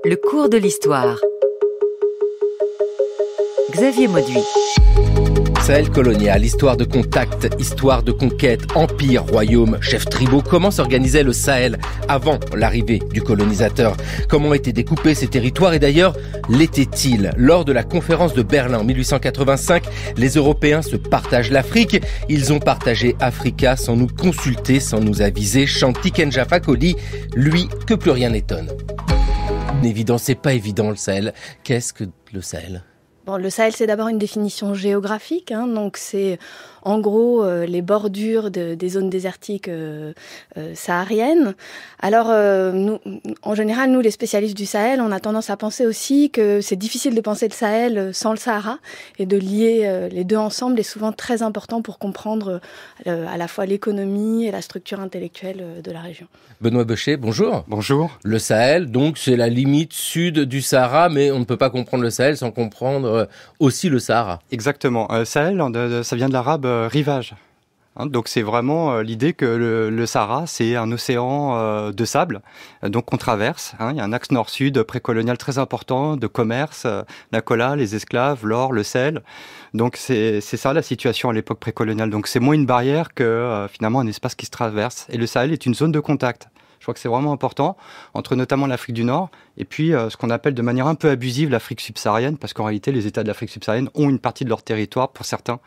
Le cours de l'histoire. Xavier Mauduit. Sahel colonial, histoire de contact, histoire de conquête, empire, royaume, chefs tribaux. Comment s'organisait le Sahel avant l'arrivée du colonisateur? Comment étaient découpés ces territoires et d'ailleurs l'étaient-ils? Lors de la conférence de Berlin en 1885, les Européens se partagent l'Afrique. Ils ont partagé Africa sans nous consulter, sans nous aviser. Chante Tikenja Fakoly, lui, que plus rien n'étonne. Évident, c'est pas évident le Sahel. Qu'est-ce que le Sahel? Bon, le Sahel, c'est d'abord une définition géographique, donc c'est en gros les bordures des zones désertiques sahariennes. Alors, nous, en général, nous, les spécialistes du Sahel, on a tendance à penser aussi que c'est difficile de penser le Sahel sans le Sahara, et de lier les deux ensemble est souvent très important pour comprendre à la fois l'économie et la structure intellectuelle de la région. Benoît Beuchet, bonjour. Bonjour. Le Sahel, donc, c'est la limite sud du Sahara, mais on ne peut pas comprendre le Sahel sans comprendre aussi le Sahara. Exactement. Sahel, ça vient de l'arabe rivage. Donc c'est vraiment l'idée que le Sahara, c'est un océan de sable, donc qu'on traverse. Il y a un axe nord-sud précolonial très important de commerce, la cola, les esclaves, l'or, le sel. Donc c'est ça la situation à l'époque précoloniale. Donc c'est moins une barrière que finalement un espace qui se traverse. Et le Sahel est une zone de contact. Je crois que c'est vraiment important, entre notamment l'Afrique du Nord et puis ce qu'on appelle de manière un peu abusive l'Afrique subsaharienne, parce qu'en réalité, les États de l'Afrique subsaharienne ont une partie de leur territoire, pour certains,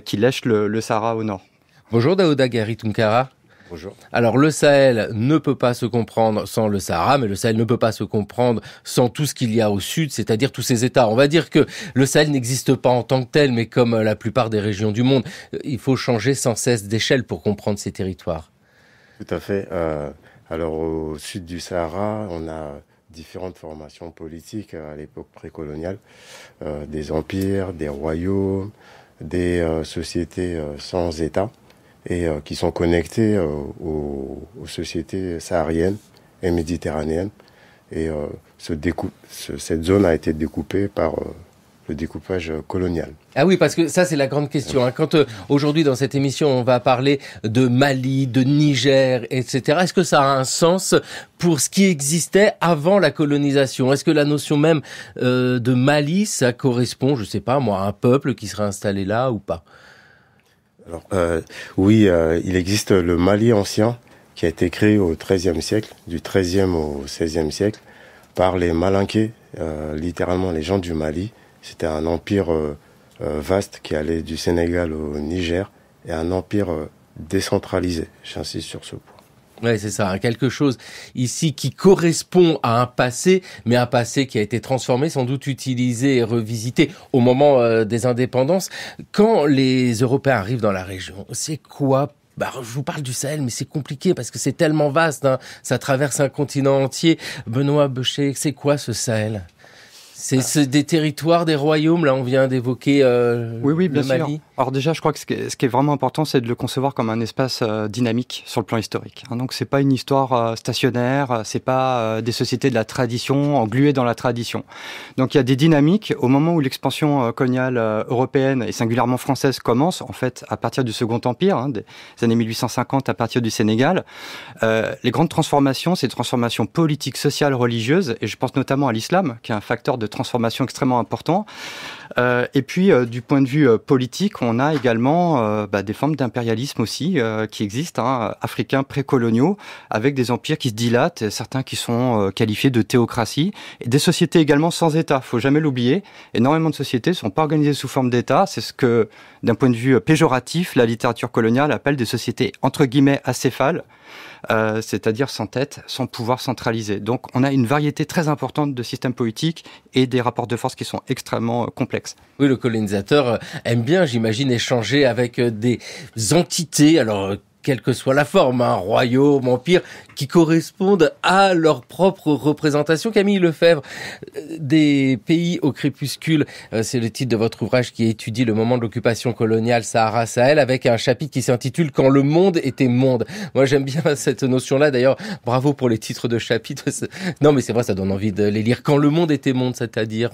qui lèchent le Sahara au nord. Bonjour Daouda Gari Tunkara. Bonjour. Alors le Sahel ne peut pas se comprendre sans le Sahara, mais le Sahel ne peut pas se comprendre sans tout ce qu'il y a au sud, c'est-à-dire tous ces États. On va dire que le Sahel n'existe pas en tant que tel, mais comme la plupart des régions du monde, il faut changer sans cesse d'échelle pour comprendre ces territoires. Tout à fait. Alors au sud du Sahara, on a différentes formations politiques à l'époque précoloniale, des empires, des royaumes, des sociétés sans État et qui sont connectées aux sociétés sahariennes et méditerranéennes. Et cette zone a été découpée par le découpage colonial. Ah oui, parce que ça, c'est la grande question. Quand aujourd'hui, dans cette émission, on va parler de Mali, de Niger, etc., est-ce que ça a un sens pour ce qui existait avant la colonisation? Est-ce que la notion même de Mali, ça correspond, je sais pas moi, à un peuple qui serait installé là ou pas? Alors, oui, il existe le Mali ancien qui a été créé au XIIIe siècle, du XIIIe au XVIe siècle, par les Malinké, littéralement les gens du Mali. C'était un empire vaste qui allait du Sénégal au Niger et un empire décentralisé. J'insiste sur ce point. Oui, c'est ça, quelque chose ici qui correspond à un passé, mais un passé qui a été transformé, sans doute utilisé et revisité au moment des indépendances. Quand les Européens arrivent dans la région, c'est quoi? Je vous parle du Sahel, mais c'est compliqué parce que c'est tellement vaste, ça traverse un continent entier. Benoît Beuchet, c'est quoi ce Sahel? C'est des territoires, des royaumes, là on vient d'évoquer oui, bien le Mali. sûr. Alors déjà, je crois que ce qui est vraiment important, c'est de le concevoir comme un espace dynamique sur le plan historique. Donc c'est pas une histoire stationnaire, c'est pas des sociétés de la tradition, engluées dans la tradition. Donc il y a des dynamiques. Au moment où l'expansion coloniale européenne et singulièrement française commence, en fait, à partir du Second Empire, des années 1850, à partir du Sénégal, les grandes transformations, c'est des transformations politiques, sociales, religieuses, et je pense notamment à l'islam, qui est un facteur de transformation extrêmement important. Et puis, du point de vue politique, on a également des formes d'impérialisme aussi qui existent, africains précoloniaux, avec des empires qui se dilatent, certains qui sont qualifiés de théocratie, et des sociétés également sans État. Faut jamais l'oublier. Énormément de sociétés ne sont pas organisées sous forme d'État. C'est ce que, d'un point de vue péjoratif, la littérature coloniale appelle des sociétés entre guillemets acéphales, c'est-à-dire sans tête, sans pouvoir centralisé. Donc on a une variété très importante de systèmes politiques et des rapports de force qui sont extrêmement complexes. Oui, le colonisateur aime bien, j'imagine, échanger avec des entités, alors quelle que soit la forme, royaume, empire, qui correspondent à leur propre représentation. Camille Lefebvre, des pays au crépuscule, c'est le titre de votre ouvrage qui étudie le moment de l'occupation coloniale Sahara-Sahel, avec un chapitre qui s'intitule « Quand le monde était monde ». Moi, j'aime bien cette notion-là. D'ailleurs, bravo pour les titres de chapitres. Non, mais c'est vrai, ça donne envie de les lire. « Quand le monde était monde », c'est-à-dire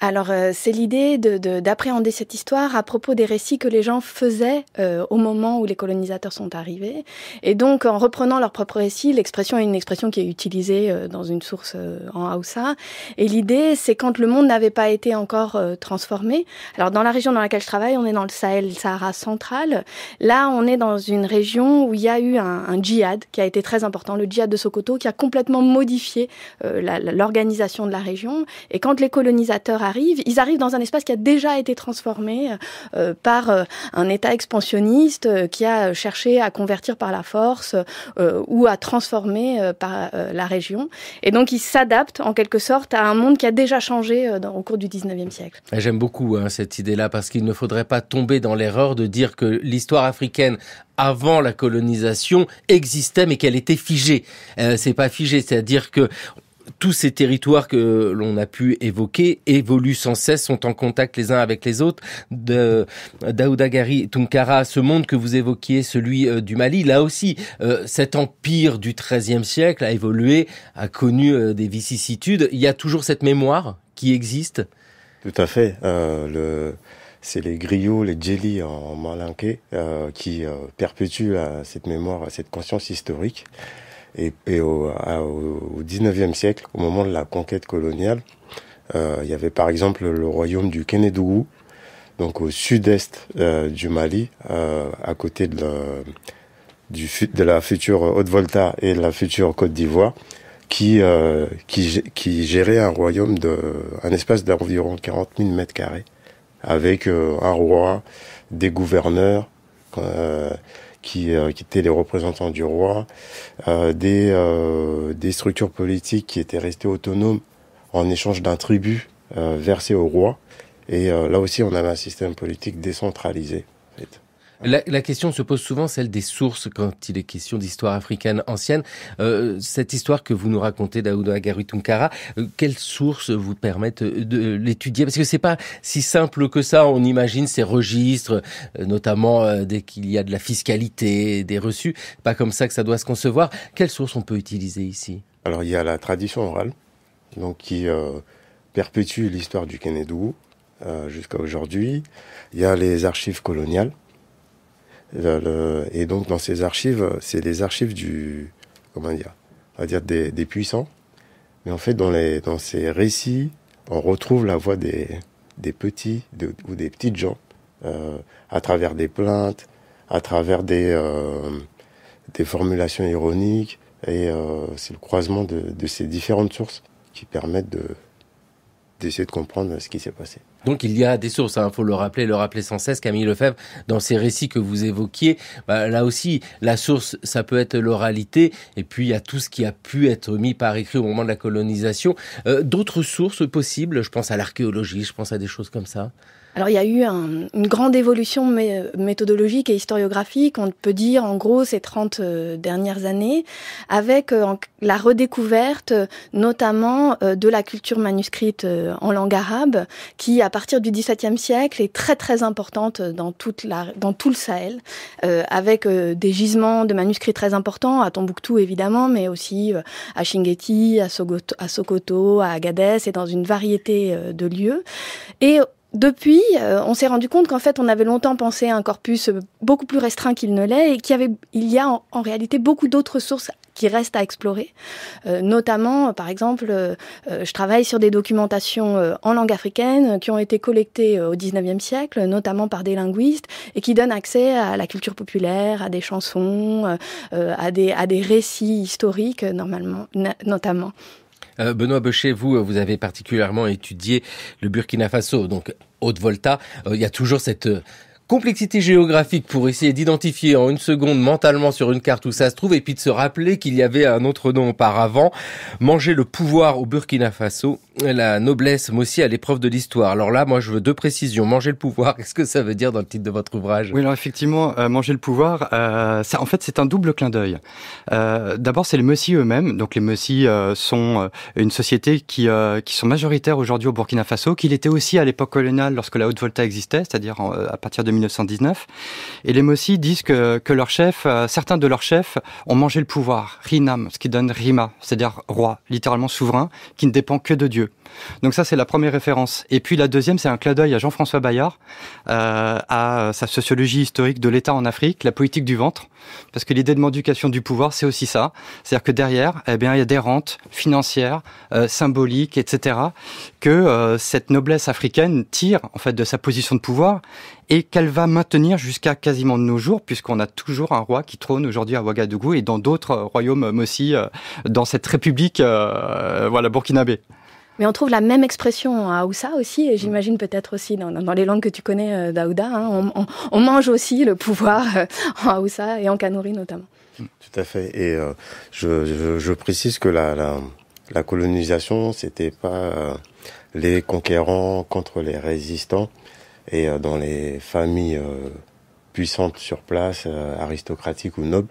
Alors, c'est l'idée d'appréhender cette histoire à propos des récits que les gens faisaient au moment où les colonisateurs sont arrivés. Et donc, en reprenant leurs propres récits, l'expression est une expression qui est utilisée dans une source en Haoussa. Et l'idée, c'est quand le monde n'avait pas été encore transformé. Alors, dans la région dans laquelle je travaille, on est dans le Sahel, le Sahara central. Là, on est dans une région où il y a eu un djihad qui a été très important, le djihad de Sokoto, qui a complètement modifié l'organisation de la région. Et quand les colonisateurs arrivent, ils arrivent dans un espace qui a déjà été transformé par un État expansionniste qui a cherché à convertir par la force ou à transformer par la région. Et donc, ils s'adaptent en quelque sorte à un monde qui a déjà changé au cours du 19e siècle. J'aime beaucoup cette idée-là parce qu'il ne faudrait pas tomber dans l'erreur de dire que l'histoire africaine avant la colonisation existait mais qu'elle était figée. C'est pas figé, c'est-à-dire que tous ces territoires que l'on a pu évoquer évoluent sans cesse, sont en contact les uns avec les autres. Daouda Gari Tounkara, ce monde que vous évoquiez, celui du Mali, là aussi, cet empire du XIIIe siècle a évolué, a connu des vicissitudes. Il y a toujours cette mémoire qui existe. Tout à fait. C'est les griots, les djeli en malinké qui perpétuent cette mémoire, cette conscience historique. Et au 19e siècle, au moment de la conquête coloniale, il y avait par exemple le royaume du Kénédougou, donc au sud-est du Mali, à côté de la future Haute-Volta et de la future Côte d'Ivoire, qui gérait un royaume un espace d'environ 40 000 mètres carrés, avec un roi, des gouverneurs, qui étaient les représentants du roi, des structures politiques qui étaient restées autonomes en échange d'un tribut versé au roi. Et là aussi, on avait un système politique décentralisé. En fait. La question se pose souvent, celle des sources, quand il est question d'histoire africaine ancienne. Cette histoire que vous nous racontez, Daouda Gari Tounkara, quelles sources vous permettent de l'étudier? Parce que c'est pas si simple que ça. On imagine ces registres, notamment dès qu'il y a de la fiscalité, des reçus. Pas comme ça que ça doit se concevoir. Quelles sources on peut utiliser ici? Alors, il y a la tradition orale, donc qui perpétue l'histoire du Kénédougou jusqu'à aujourd'hui. Il y a les archives coloniales. Et donc dans ces archives, c'est les archives on va dire des puissants. Mais en fait, dans ces récits, on retrouve la voix des petits ou des petites gens à travers des plaintes, à travers des formulations ironiques. Et c'est le croisement de ces différentes sources qui permettent d'essayer de comprendre ce qui s'est passé. Donc il y a des sources, faut le rappeler sans cesse. Camille Lefebvre, dans ces récits que vous évoquiez, là aussi, la source, ça peut être l'oralité, et puis il y a tout ce qui a pu être mis par écrit au moment de la colonisation. D'autres sources possibles, je pense à l'archéologie, je pense à des choses comme ça. Alors, il y a eu une grande évolution méthodologique et historiographique, on peut dire, en gros, ces 30 dernières années, avec la redécouverte, notamment, de la culture manuscrite en langue arabe, qui, à partir du XVIIe siècle, est très, très importante dans tout le Sahel, avec des gisements de manuscrits très importants, à Tombouctou, évidemment, mais aussi à Chinguetti, à Sokoto, à Agadez, et dans une variété de lieux. Et depuis, on s'est rendu compte qu'en fait, on avait longtemps pensé à un corpus beaucoup plus restreint qu'il ne l'est et il y a en réalité beaucoup d'autres sources qui restent à explorer. Notamment, par exemple, je travaille sur des documentations en langue africaine qui ont été collectées au XIXe siècle, notamment par des linguistes, et qui donnent accès à la culture populaire, à des chansons, à des récits historiques, notamment. Benoît Beuchet, vous avez particulièrement étudié le Burkina Faso, donc Haute-Volta. Il y a toujours cette complexité géographique pour essayer d'identifier en une seconde mentalement sur une carte où ça se trouve et puis de se rappeler qu'il y avait un autre nom auparavant. Manger le pouvoir au Burkina Faso, la noblesse mais aussi à l'épreuve de l'histoire. Alors là, moi je veux deux précisions. Manger le pouvoir, qu'est-ce que ça veut dire dans le titre de votre ouvrage? Oui, alors effectivement, manger le pouvoir, ça, en fait c'est un double clin d'œil. D'abord c'est les Mossi eux-mêmes. Donc les Mossi sont une société qui sont majoritaires aujourd'hui au Burkina Faso, qu'il était aussi à l'époque coloniale lorsque la Haute-Volta existait, c'est-à-dire à partir de 1919. Et les Mossi disent que leurs chefs, certains de leurs chefs ont mangé le pouvoir, Rinam, ce qui donne Rima, c'est-à-dire roi, littéralement souverain, qui ne dépend que de Dieu. Donc ça, c'est la première référence. Et puis la deuxième, c'est un clin d'œil à Jean-François Bayard, à sa sociologie historique de l'État en Afrique, la politique du ventre, parce que l'idée de mendication du pouvoir, c'est aussi ça. C'est-à-dire que derrière, eh bien, il y a des rentes financières, symboliques, etc., que cette noblesse africaine tire en fait de sa position de pouvoir et qu'elle va maintenir jusqu'à quasiment de nos jours, puisqu'on a toujours un roi qui trône aujourd'hui à Ouagadougou et dans d'autres royaumes aussi, dans cette république burkinabé. Mais on trouve la même expression à Haoussa aussi, et j'imagine peut-être aussi dans les langues que tu connais, Daouda. Hein, on mange aussi le pouvoir en Haoussa et en Kanuri notamment. Tout à fait. Et je précise que la colonisation, c'était pas les conquérants contre les résistants. Et dans les familles puissantes sur place, aristocratiques ou nobles,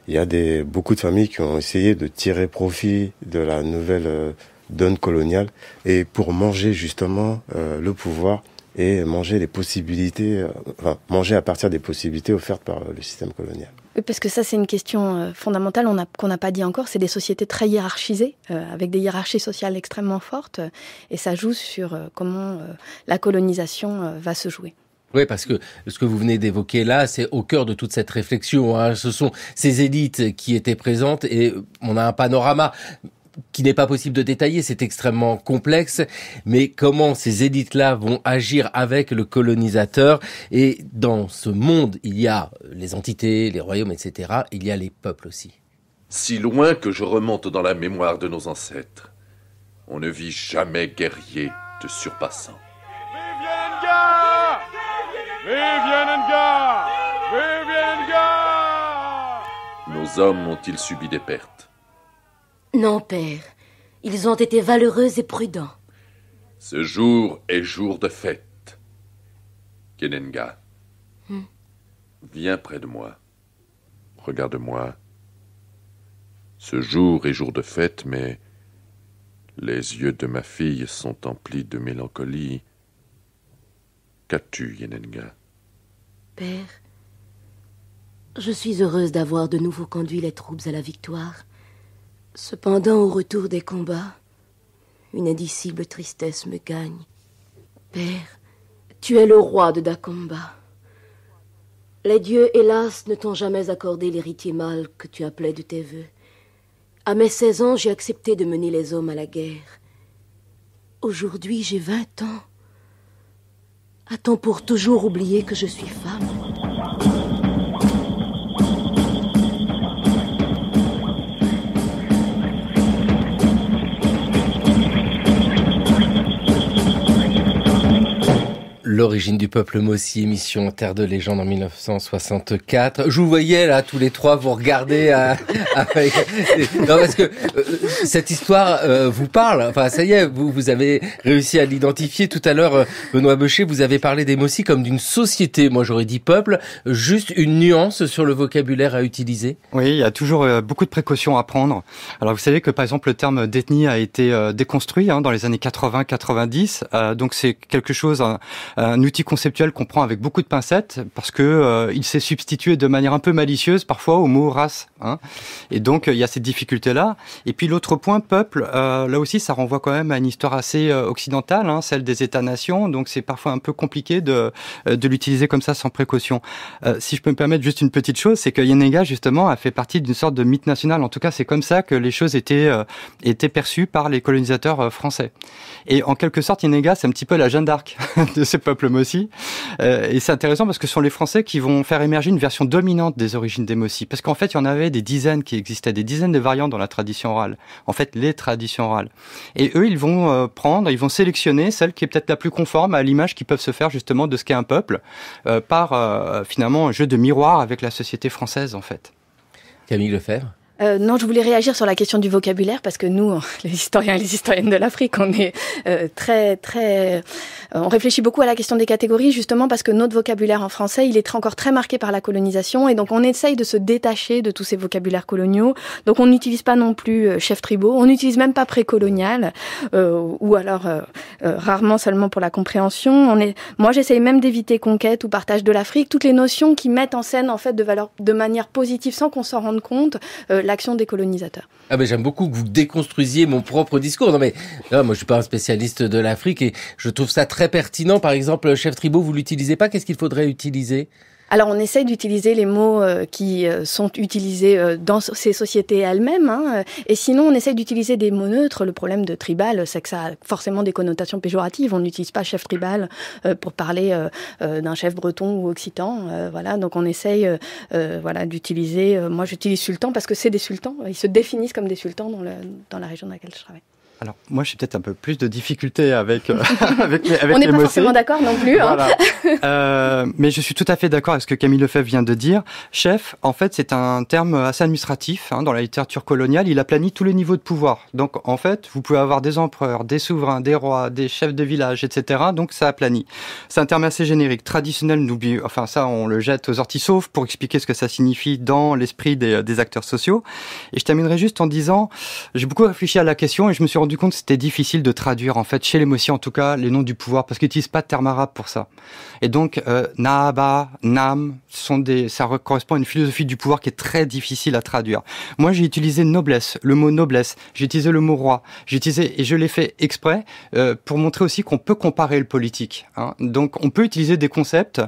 il y a beaucoup de familles qui ont essayé de tirer profit de la nouvelle donne coloniale et pour manger justement le pouvoir et manger les possibilités, manger à partir des possibilités offertes par le système colonial. Oui, parce que ça, c'est une question fondamentale qu'on n'a pas dit encore. C'est des sociétés très hiérarchisées, avec des hiérarchies sociales extrêmement fortes, et ça joue sur comment la colonisation va se jouer. Oui, parce que ce que vous venez d'évoquer là, c'est au cœur de toute cette réflexion. Hein. Ce sont ces élites qui étaient présentes et on a un panorama qui n'est pas possible de détailler, c'est extrêmement complexe, mais comment ces élites-là vont agir avec le colonisateur. Et dans ce monde, il y a les entités, les royaumes, etc., il y a les peuples aussi. Si loin que je remonte dans la mémoire de nos ancêtres, on ne vit jamais guerrier te surpassant. Nos hommes ont-ils subi des pertes? Non, père. Ils ont été valeureux et prudents. Ce jour est jour de fête. Kenenga, viens près de moi. Regarde-moi. Ce jour est jour de fête, mais les yeux de ma fille sont emplis de mélancolie. Qu'as-tu, Yenenga? Père, je suis heureuse d'avoir de nouveau conduit les troupes à la victoire. Cependant, au retour des combats, une indicible tristesse me gagne. Père, tu es le roi de Dakomba. Les dieux, hélas, ne t'ont jamais accordé l'héritier mâle que tu appelais de tes vœux. À mes 16 ans, j'ai accepté de mener les hommes à la guerre. Aujourd'hui, j'ai 20 ans. A-t-on pour toujours oublié que je suis femme ? L'origine du peuple Mossi, émission Terre de légende en 1964. Je vous voyais là, tous les trois, vous regardez avec... Non, parce que cette histoire vous parle. Enfin, ça y est, vous avez réussi à l'identifier. Tout à l'heure, Benoît Beuchet, vous avez parlé des Mossi comme d'une société. Moi, j'aurais dit peuple. Juste une nuance sur le vocabulaire à utiliser. Oui, il y a toujours beaucoup de précautions à prendre. Alors, vous savez que, par exemple, le terme d'ethnie a été déconstruit dans les années 80-90. Donc, c'est quelque chose... un outil conceptuel qu'on prend avec beaucoup de pincettes parce que il s'est substitué de manière un peu malicieuse parfois au mot race. Et donc il y a cette difficulté-là. Et puis l'autre point, peuple, là aussi ça renvoie quand même à une histoire assez occidentale, celle des États-nations. Donc c'est parfois un peu compliqué de l'utiliser comme ça sans précaution. Si je peux me permettre juste une petite chose, c'est que Yenenga justement a fait partie d'une sorte de mythe national. En tout cas, c'est comme ça que les choses étaient perçues par les colonisateurs français. Et en quelque sorte, Yenenga, c'est un petit peu la Jeanne d'Arc de ce peuple Mossi. Et c'est intéressant parce que ce sont les Français qui vont faire émerger une version dominante des origines des Mossi. Parce qu'en fait, il y en avait des dizaines qui existaient, des dizaines de variantes dans la tradition orale. En fait, les traditions orales. Et eux, ils vont ils vont sélectionner celle qui est peut-être la plus conforme à l'image qu'ils peuvent se faire justement de ce qu'est un peuple, par finalement un jeu de miroir avec la société française, en fait. Camille Lefebvre. Non, je voulais réagir sur la question du vocabulaire parce que nous, les historiens et les historiennes de l'Afrique, on est on réfléchit beaucoup à la question des catégories justement parce que notre vocabulaire en français, il est encore très marqué par la colonisation et donc on essaye de se détacher de tous ces vocabulaires coloniaux. Donc on n'utilise pas non plus chef tribaux, on n'utilise même pas précolonial ou alors rarement seulement pour la compréhension. Moi, j'essaye même d'éviter conquête ou partage de l'Afrique, toutes les notions qui mettent en scène en fait de manière positive sans qu'on s'en rende compte. L'action des colonisateurs. Ah ben j'aime beaucoup que vous déconstruisiez mon propre discours. Non mais moi je suis pas un spécialiste de l'Afrique et je trouve ça très pertinent. Par exemple, chef tribaux, vous l'utilisez pas. Qu'est-ce qu'il faudrait utiliser ? Alors, on essaye d'utiliser les mots qui sont utilisés dans ces sociétés elles-mêmes. Et sinon, on essaye d'utiliser des mots neutres. Le problème de tribal, c'est que ça a forcément des connotations péjoratives. On n'utilise pas chef tribal pour parler d'un chef breton ou occitan. Voilà, donc on essaye d'utiliser... moi, j'utilise sultan parce que c'est des sultans. Ils se définissent comme des sultans dans la région dans laquelle je travaille. Alors, moi, j'ai peut-être un peu plus de difficultés avec les On n'est pas forcément d'accord non plus. Voilà. Mais je suis tout à fait d'accord avec ce que Camille Lefebvre vient de dire. Chef, en fait, c'est un terme assez administratif. Dans la littérature coloniale, il aplanit tous les niveaux de pouvoir. Donc, en fait, vous pouvez avoir des empereurs, des souverains, des rois, des chefs de village, etc. Donc, ça aplanit. C'est un terme assez générique. Traditionnel, ça, on le jette aux orties sauves pour expliquer ce que ça signifie dans l'esprit des acteurs sociaux. Et je terminerai juste en disant, j'ai beaucoup réfléchi à la question et je me suis rendu compte que c'était difficile de traduire, en fait, chez les Mossi en tout cas, les noms du pouvoir, parce qu'ils n'utilisent pas de terme arabe pour ça. Et donc, Naaba, Nam, ça correspond à une philosophie du pouvoir qui est très difficile à traduire. Moi, j'ai utilisé noblesse, le mot noblesse, j'ai utilisé le mot roi, et je l'ai fait exprès pour montrer aussi qu'on peut comparer le politique. Donc, on peut utiliser des concepts,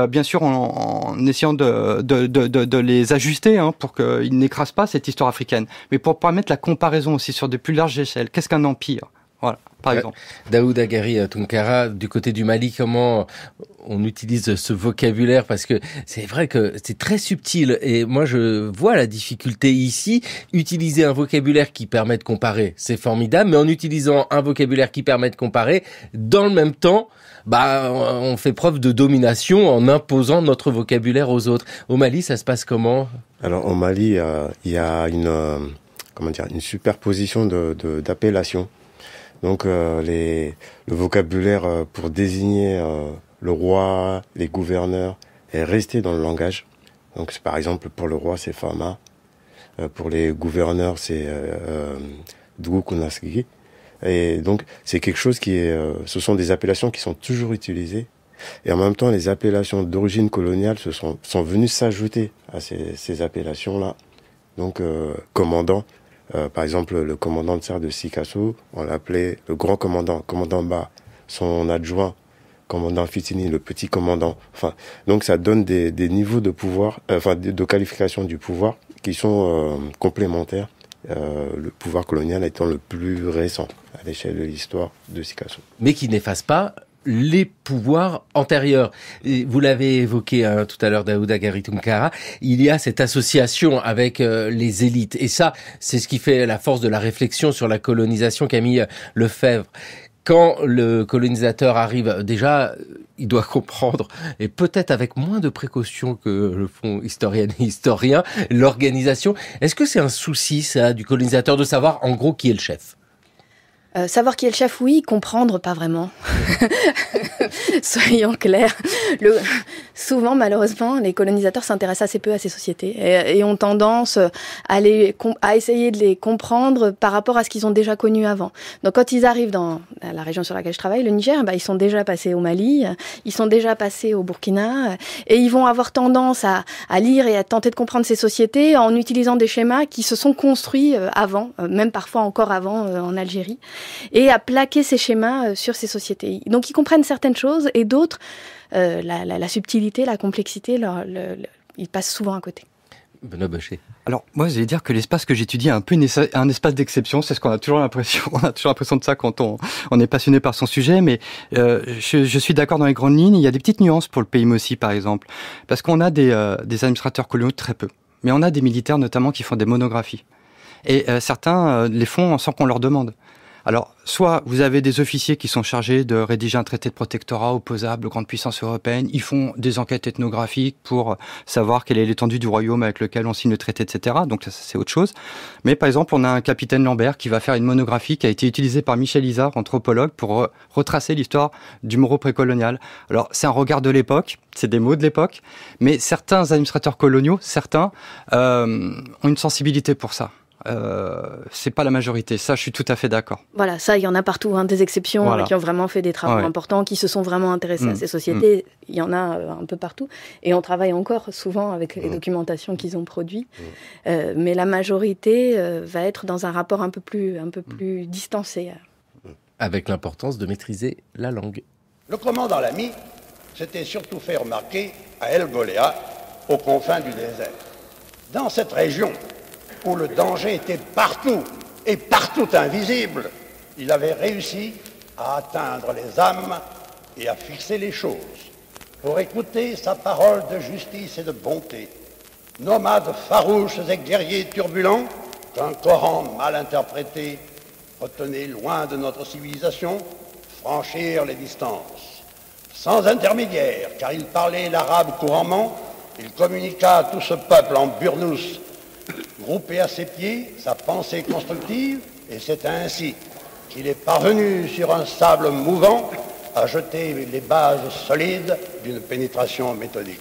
bien sûr en essayant de les ajuster pour qu'ils n'écrasent pas cette histoire africaine, mais pour permettre la comparaison aussi sur de plus larges échelles. Qu'est-ce qu'un empire ? Voilà, par exemple. Daoud Agari Tounkara, du côté du Mali, comment on utilise ce vocabulaire? Parce que c'est vrai que c'est très subtil et moi je vois la difficulté ici. Utiliser un vocabulaire qui permet de comparer, c'est formidable, mais en utilisant un vocabulaire qui permet de comparer, dans le même temps, on fait preuve de domination en imposant notre vocabulaire aux autres. Au Mali, ça se passe comment? Alors au Mali, il y a une superposition d'appellations. Donc le vocabulaire pour désigner le roi, les gouverneurs est resté dans le langage. Donc par exemple pour le roi c'est Fama, pour les gouverneurs c'est Dgoukounasgi. Et donc c'est quelque chose ce sont des appellations qui sont toujours utilisées. Et en même temps les appellations d'origine coloniale sont venues s'ajouter à ces appellations-là. Donc commandant. Par exemple, le commandant de Serre de Sikasso, on l'appelait le grand commandant, commandant Ba, son adjoint, commandant Fitini, le petit commandant. Enfin, donc ça donne des niveaux de pouvoir, de qualification du pouvoir qui sont complémentaires. Le pouvoir colonial étant le plus récent à l'échelle de l'histoire de Sikasso. Mais qui n'efface pas les pouvoirs antérieurs. Et vous l'avez évoqué tout à l'heure, Daoud Agari Tounkara, il y a cette association avec les élites. Et ça, c'est ce qui fait la force de la réflexion sur la colonisation, Camille Lefebvre. Quand le colonisateur arrive, déjà, il doit comprendre, et peut-être avec moins de précautions que le font historiennes et historiens, l'organisation. Est-ce que c'est un souci, ça, du colonisateur, de savoir, en gros, qui est le chef ? Savoir qui est le chef, oui. Comprendre, pas vraiment. Soyons clairs. Souvent, malheureusement, les colonisateurs s'intéressent assez peu à ces sociétés et ont tendance à essayer de les comprendre par rapport à ce qu'ils ont déjà connu avant. Donc, quand ils arrivent dans la région sur laquelle je travaille, le Niger, ils sont déjà passés au Mali, ils sont déjà passés au Burkina, et ils vont avoir tendance à lire et à tenter de comprendre ces sociétés en utilisant des schémas qui se sont construits avant, même parfois encore avant en Algérie, et à plaquer ces schémas sur ces sociétés. Donc ils comprennent certaines choses et d'autres, la subtilité, la complexité, ils passent souvent à côté. Benoît Bachet. Alors, moi, je vais dire que l'espace que j'étudie est un peu un espace d'exception. C'est ce qu'on a toujours l'impression. On a toujours l'impression de ça quand on est passionné par son sujet. Mais je suis d'accord dans les grandes lignes. Il y a des petites nuances pour le pays Mossi, par exemple. Parce qu'on a des administrateurs coloniaux très peu. Mais on a des militaires, notamment, qui font des monographies. Et certains les font sans qu'on leur demande. Alors, soit vous avez des officiers qui sont chargés de rédiger un traité de protectorat opposable aux grandes puissances européennes, ils font des enquêtes ethnographiques pour savoir quelle est l'étendue du royaume avec lequel on signe le traité, etc. Donc ça, c'est autre chose. Mais par exemple, on a un capitaine Lambert qui va faire une monographie qui a été utilisée par Michel Izard, anthropologue, pour retracer l'histoire du Moro précolonial. Alors, c'est un regard de l'époque, c'est des mots de l'époque, mais certains administrateurs coloniaux, certains, ont une sensibilité pour ça. C'est pas la majorité, ça je suis tout à fait d'accord. Voilà, ça il y en a partout, hein, des exceptions voilà. Qui ont vraiment fait des travaux importants, qui se sont vraiment intéressés à ces sociétés, il y en a un peu partout, et on travaille encore souvent avec les documentations qu'ils ont produites, mais la majorité va être dans un rapport un peu plus distancé. Avec l'importance de maîtriser la langue. Le commandant Lamy s'était surtout fait remarquer à El Goléa, aux confins du désert. Dans cette région, où le danger était partout, et partout invisible, il avait réussi à atteindre les âmes et à fixer les choses. Pour écouter sa parole de justice et de bonté, nomades farouches et guerriers turbulents, qu'un Coran mal interprété retenait loin de notre civilisation, franchir les distances. Sans intermédiaire, car il parlait l'arabe couramment, il communiqua à tout ce peuple en burnous, groupé à ses pieds, sa pensée constructive, et c'est ainsi qu'il est parvenu sur un sable mouvant à jeter les bases solides d'une pénétration méthodique.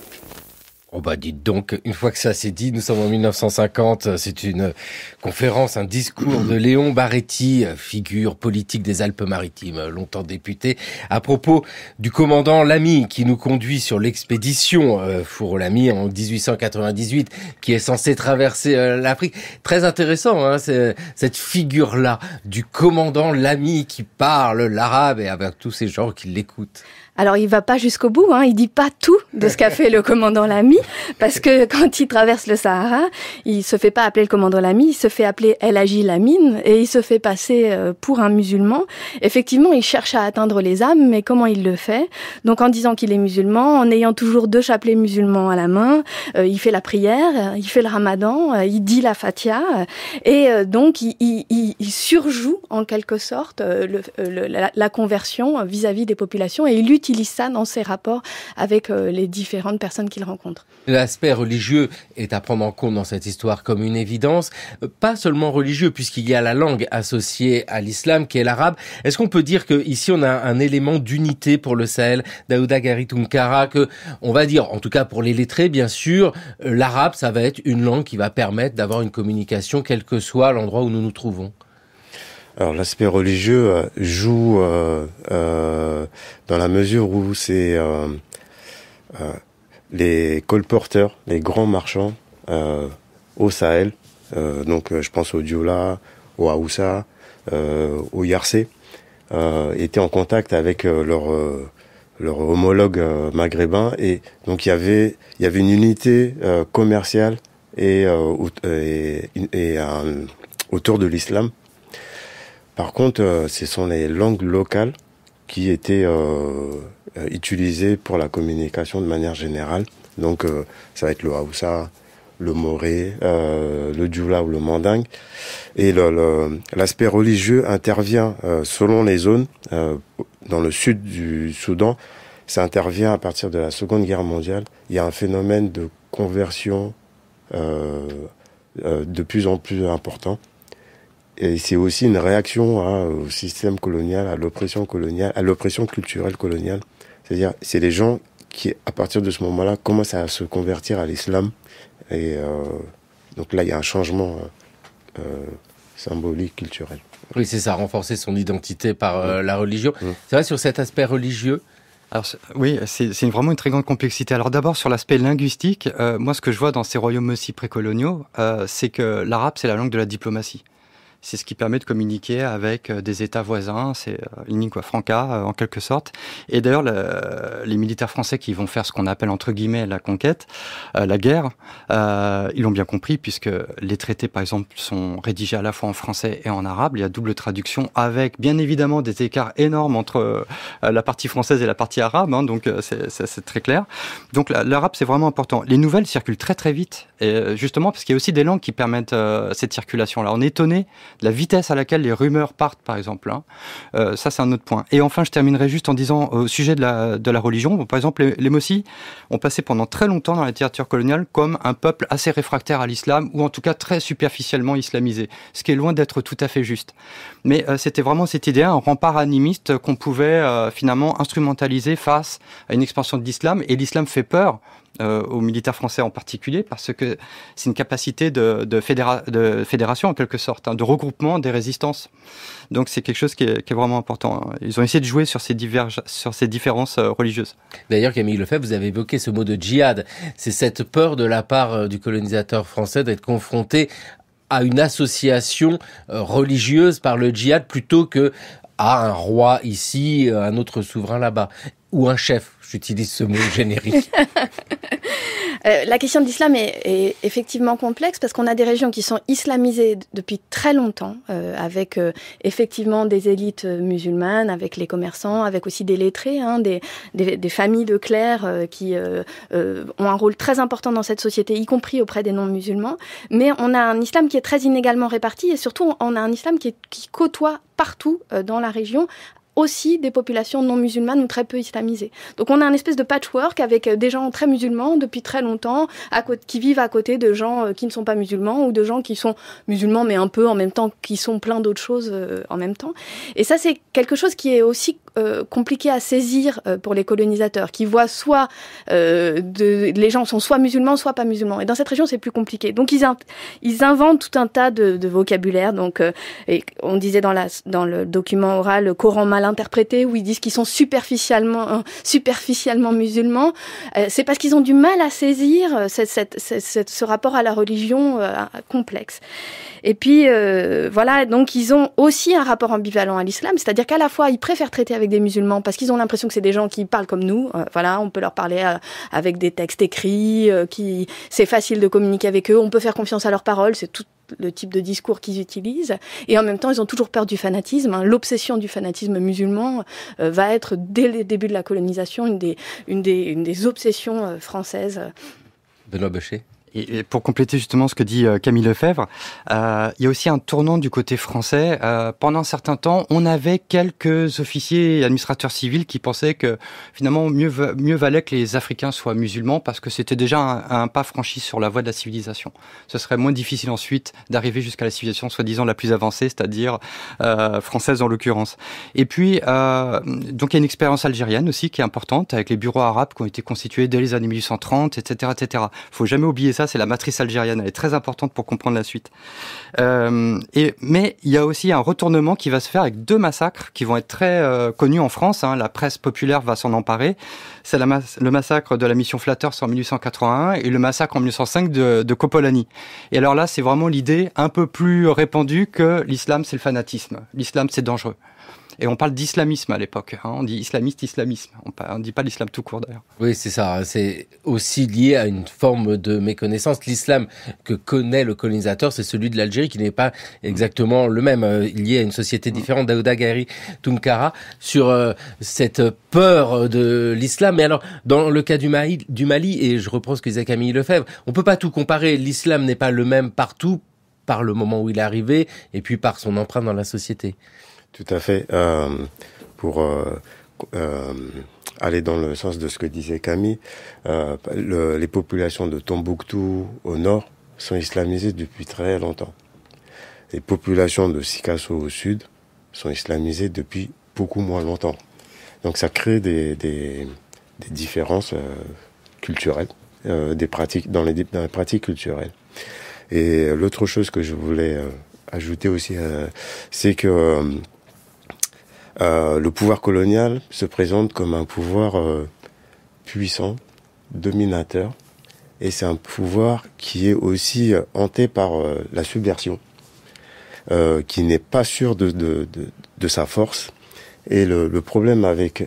Oh bah dites donc, une fois que ça c'est dit, nous sommes en 1950, c'est une conférence, un discours de Léon Baréty, figure politique des Alpes-Maritimes, longtemps député, à propos du commandant Lamy qui nous conduit sur l'expédition Fourreau-Lamy en 1898, qui est censé traverser l'Afrique. Très intéressant, hein, cette figure-là du commandant Lamy qui parle l'arabe et avec tous ces gens qui l'écoutent. Alors, il va pas jusqu'au bout, hein. Il dit pas tout de ce qu'a fait le commandant Lamy, parce que quand il traverse le Sahara, il se fait pas appeler le commandant Lamy, il se fait appeler El Hadji Lamine, et il se fait passer pour un musulman. Effectivement, il cherche à atteindre les âmes, mais comment il le fait? Donc, en disant qu'il est musulman, en ayant toujours 2 chapelets musulmans à la main, il fait la prière, il fait le ramadan, il dit la Fatiha, et donc, il surjoue, en quelque sorte, la conversion vis-à-vis des populations, et il utilise ça dans ses rapports avec les différentes personnes qu'il rencontre. L'aspect religieux est à prendre en compte dans cette histoire comme une évidence, pas seulement religieux puisqu'il y a la langue associée à l'islam qui est l'arabe. Est-ce qu'on peut dire que ici on a un élément d'unité pour le Sahel, Daouda Gari Tunkara, que on va dire, en tout cas pour les lettrés bien sûr, l'arabe ça va être une langue qui va permettre d'avoir une communication quel que soit l'endroit où nous nous trouvons? Alors l'aspect religieux joue dans la mesure où c'est les colporteurs, les grands marchands au Sahel, donc je pense au Dioula, au Haoussa, au Yarcé, étaient en contact avec leur homologue maghrébin, et donc il y avait une unité commerciale et autour de l'islam. Par contre, ce sont les langues locales qui étaient utilisées pour la communication de manière générale. Donc, ça va être le Haoussa, le Moré, le Dioula ou le Mandingue. Et l'aspect religieux intervient selon les zones. Dans le sud du Soudan, ça intervient à partir de la Seconde Guerre mondiale. Il y a un phénomène de conversion de plus en plus important. Et c'est aussi une réaction au système colonial, à l'oppression coloniale, à l'oppression culturelle coloniale. C'est-à-dire, c'est les gens qui, à partir de ce moment-là, commencent à se convertir à l'islam. Et donc là, il y a un changement symbolique, culturel. Oui, c'est ça, renforcer son identité par la religion. C'est vrai, sur cet aspect religieux? Alors, oui, c'est vraiment une très grande complexité. Alors d'abord, sur l'aspect linguistique, moi, ce que je vois dans ces royaumes aussi précoloniaux, c'est que l'arabe, c'est la langue de la diplomatie. C'est ce qui permet de communiquer avec des États voisins, c'est une lingua franca en quelque sorte. Et d'ailleurs, les militaires français qui vont faire ce qu'on appelle entre guillemets la conquête, la guerre, ils l'ont bien compris puisque les traités par exemple sont rédigés à la fois en français et en arabe. Il y a double traduction avec bien évidemment des écarts énormes entre la partie française et la partie arabe, hein, donc c'est très clair. Donc l'arabe c'est vraiment important. Les nouvelles circulent très très vite, et justement parce qu'il y a aussi des langues qui permettent cette circulation-là. On est étonné la vitesse à laquelle les rumeurs partent, par exemple. Ça, c'est un autre point. Et enfin, je terminerai juste en disant, au sujet de la religion, bon, par exemple, les Mossis ont passé pendant très longtemps dans la littérature coloniale comme un peuple assez réfractaire à l'islam, ou en tout cas très superficiellement islamisé, ce qui est loin d'être tout à fait juste. Mais c'était vraiment cette idée, un rempart animiste qu'on pouvait finalement instrumentaliser face à une expansion de l'islam, et l'islam fait peur aux militaires français en particulier, parce que c'est une capacité de fédération en quelque sorte, de regroupement des résistances. Donc c'est quelque chose qui est vraiment important. Ils ont essayé de jouer sur ces différences religieuses. D'ailleurs, Camille Lefebvre, vous avez évoqué ce mot de djihad. C'est cette peur de la part du colonisateur français d'être confronté à une association religieuse par le djihad plutôt que à un roi ici, un autre souverain là-bas, ou un chef. J'utilise ce mot générique. La question de l'islam est effectivement complexe parce qu'on a des régions qui sont islamisées depuis très longtemps, avec effectivement des élites musulmanes, avec les commerçants, avec aussi des lettrés, des familles de clercs qui ont un rôle très important dans cette société, y compris auprès des non-musulmans. Mais on a un islam qui est très inégalement réparti et surtout on a un islam qui côtoie partout dans la région, aussi des populations non musulmanes ou très peu islamisées. Donc on a un espèce de patchwork avec des gens très musulmans depuis très longtemps, qui vivent à côté de gens qui ne sont pas musulmans, ou de gens qui sont musulmans mais un peu en même temps, qui sont plein d'autres choses en même temps. Et ça, c'est quelque chose qui est aussi compliqué à saisir pour les colonisateurs, qui voient soit les gens sont soit musulmans, soit pas musulmans. Et dans cette région, c'est plus compliqué. Donc ils inventent tout un tas de vocabulaire. Donc et on disait dans le document oral le Coran mal interprété, où ils disent qu'ils sont superficiellement musulmans. C'est parce qu'ils ont du mal à saisir ce rapport à la religion complexe. Et puis voilà, donc ils ont aussi un rapport ambivalent à l'islam, c'est-à-dire qu'à la fois ils préfèrent traiter avec des musulmans parce qu'ils ont l'impression que c'est des gens qui parlent comme nous, voilà, on peut leur parler avec des textes écrits, c'est facile de communiquer avec eux, on peut faire confiance à leurs paroles, c'est tout le type de discours qu'ils utilisent, et en même temps ils ont toujours peur du fanatisme, l'obsession du fanatisme musulman va être dès le début de la colonisation une des obsessions françaises. Benoît Beuchet. Et pour compléter justement ce que dit Camille Lefebvre, il y a aussi un tournant du côté français. Pendant un certain temps, on avait quelques officiers et administrateurs civils qui pensaient que finalement mieux valait que les Africains soient musulmans, parce que c'était déjà un pas franchi sur la voie de la civilisation. Ce serait moins difficile ensuite d'arriver jusqu'à la civilisation soi-disant la plus avancée, c'est-à-dire française en l'occurrence. Et puis, donc il y a une expérience algérienne aussi qui est importante, avec les bureaux arabes qui ont été constitués dès les années 1830, etc., etc. Faut jamais oublier ça, c'est la matrice algérienne, elle est très importante pour comprendre la suite. Mais il y a aussi un retournement qui va se faire avec deux massacres qui vont être très connus en France, la presse populaire va s'en emparer. C'est le massacre de la mission Flatters en 1881 et le massacre en 1905 de Kopolani. Et alors là, c'est vraiment l'idée un peu plus répandue que l'islam, c'est le fanatisme. L'islam, c'est dangereux. Et on parle d'islamisme à l'époque. On dit islamisme. On ne dit pas l'islam tout court d'ailleurs. Oui, c'est ça. C'est aussi lié à une forme de méconnaissance. L'islam que connaît le colonisateur, c'est celui de l'Algérie, qui n'est pas exactement le même. Lié à une société différente. Daouda Ghairi Tounkara, sur cette peur de l'islam. Mais alors, dans le cas du Mali, et je reprends ce que disait Camille Lefebvre, on peut pas tout comparer. L'islam n'est pas le même partout, par le moment où il est arrivé, et puis par son empreinte dans la société. Tout à fait. Pour aller dans le sens de ce que disait Camille, les populations de Tombouctou au nord sont islamisées depuis très longtemps. Les populations de Sikasso au sud sont islamisées depuis beaucoup moins longtemps. Donc ça crée des différences culturelles, des pratiques dans les pratiques culturelles. Et l'autre chose que je voulais ajouter aussi, c'est que le pouvoir colonial se présente comme un pouvoir puissant, dominateur, et c'est un pouvoir qui est aussi hanté par la subversion, qui n'est pas sûr de sa force. Et le problème avec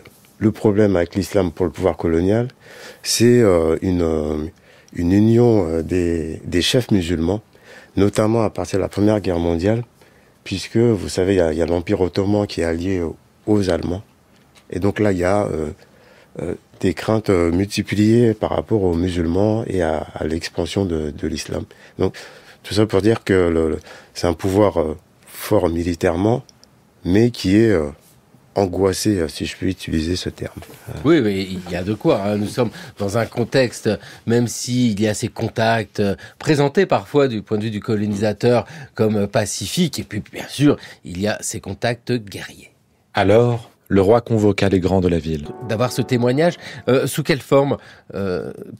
l'islam pour le pouvoir colonial, c'est une union des chefs musulmans, notamment à partir de la Première Guerre mondiale, puisque, vous savez, il y a l'Empire ottoman qui est allié aux Allemands. Et donc là, il y a des craintes multipliées par rapport aux musulmans et à l'expansion de l'islam. Donc, tout ça pour dire que c'est un pouvoir fort militairement, mais qui est angoissé, si je puis utiliser ce terme. Oui, il y a de quoi. Hein. Nous sommes dans un contexte, même s'il y a ces contacts présentés parfois du point de vue du colonisateur comme pacifiques, et puis bien sûr, il y a ces contacts guerriers. Alors, le roi convoqua les grands de la ville. D'avoir ce témoignage, sous quelle forme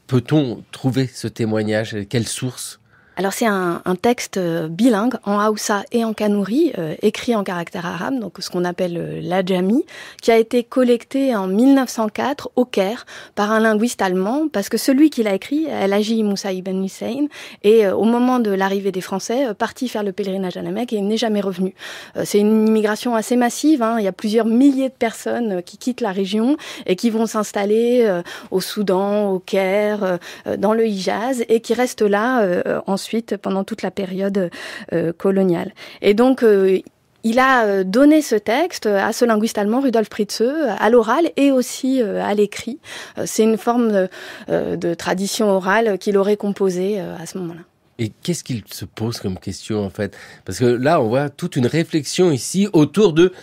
peut-on trouver ce témoignage? Quelle source? Alors c'est un texte bilingue en Haoussa et en Kanouri, écrit en caractère arabe, donc ce qu'on appelle l'adjami, qui a été collecté en 1904 au Caire par un linguiste allemand, parce que celui qui l'a écrit, El Hadji Moussa Ibn Hussein, est au moment de l'arrivée des Français parti faire le pèlerinage à la Mecque et n'est jamais revenu. C'est une immigration assez massive, hein, il y a plusieurs milliers de personnes qui quittent la région et qui vont s'installer au Soudan, au Caire, dans le Hijaz, et qui restent là ensuite pendant toute la période coloniale. Et donc il a donné ce texte à ce linguiste allemand, Rudolf Pritzeux, à l'oral et aussi à l'écrit. C'est une forme de tradition orale qu'il aurait composée à ce moment-là. Et qu'est-ce qu'il se pose comme question en fait? Parce que là, on voit toute une réflexion ici autour de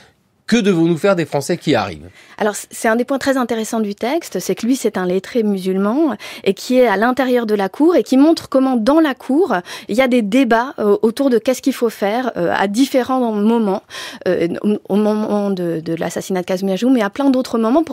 que devons-nous faire des Français qui arrivent? Alors, c'est un des points très intéressants du texte, c'est que lui, c'est un lettré musulman et qui est à l'intérieur de la cour et qui montre comment, dans la cour, il y a des débats autour de qu'est-ce qu'il faut faire à différents moments, au moment de l'assassinat de Kazem Ajoum, mais à plein d'autres moments.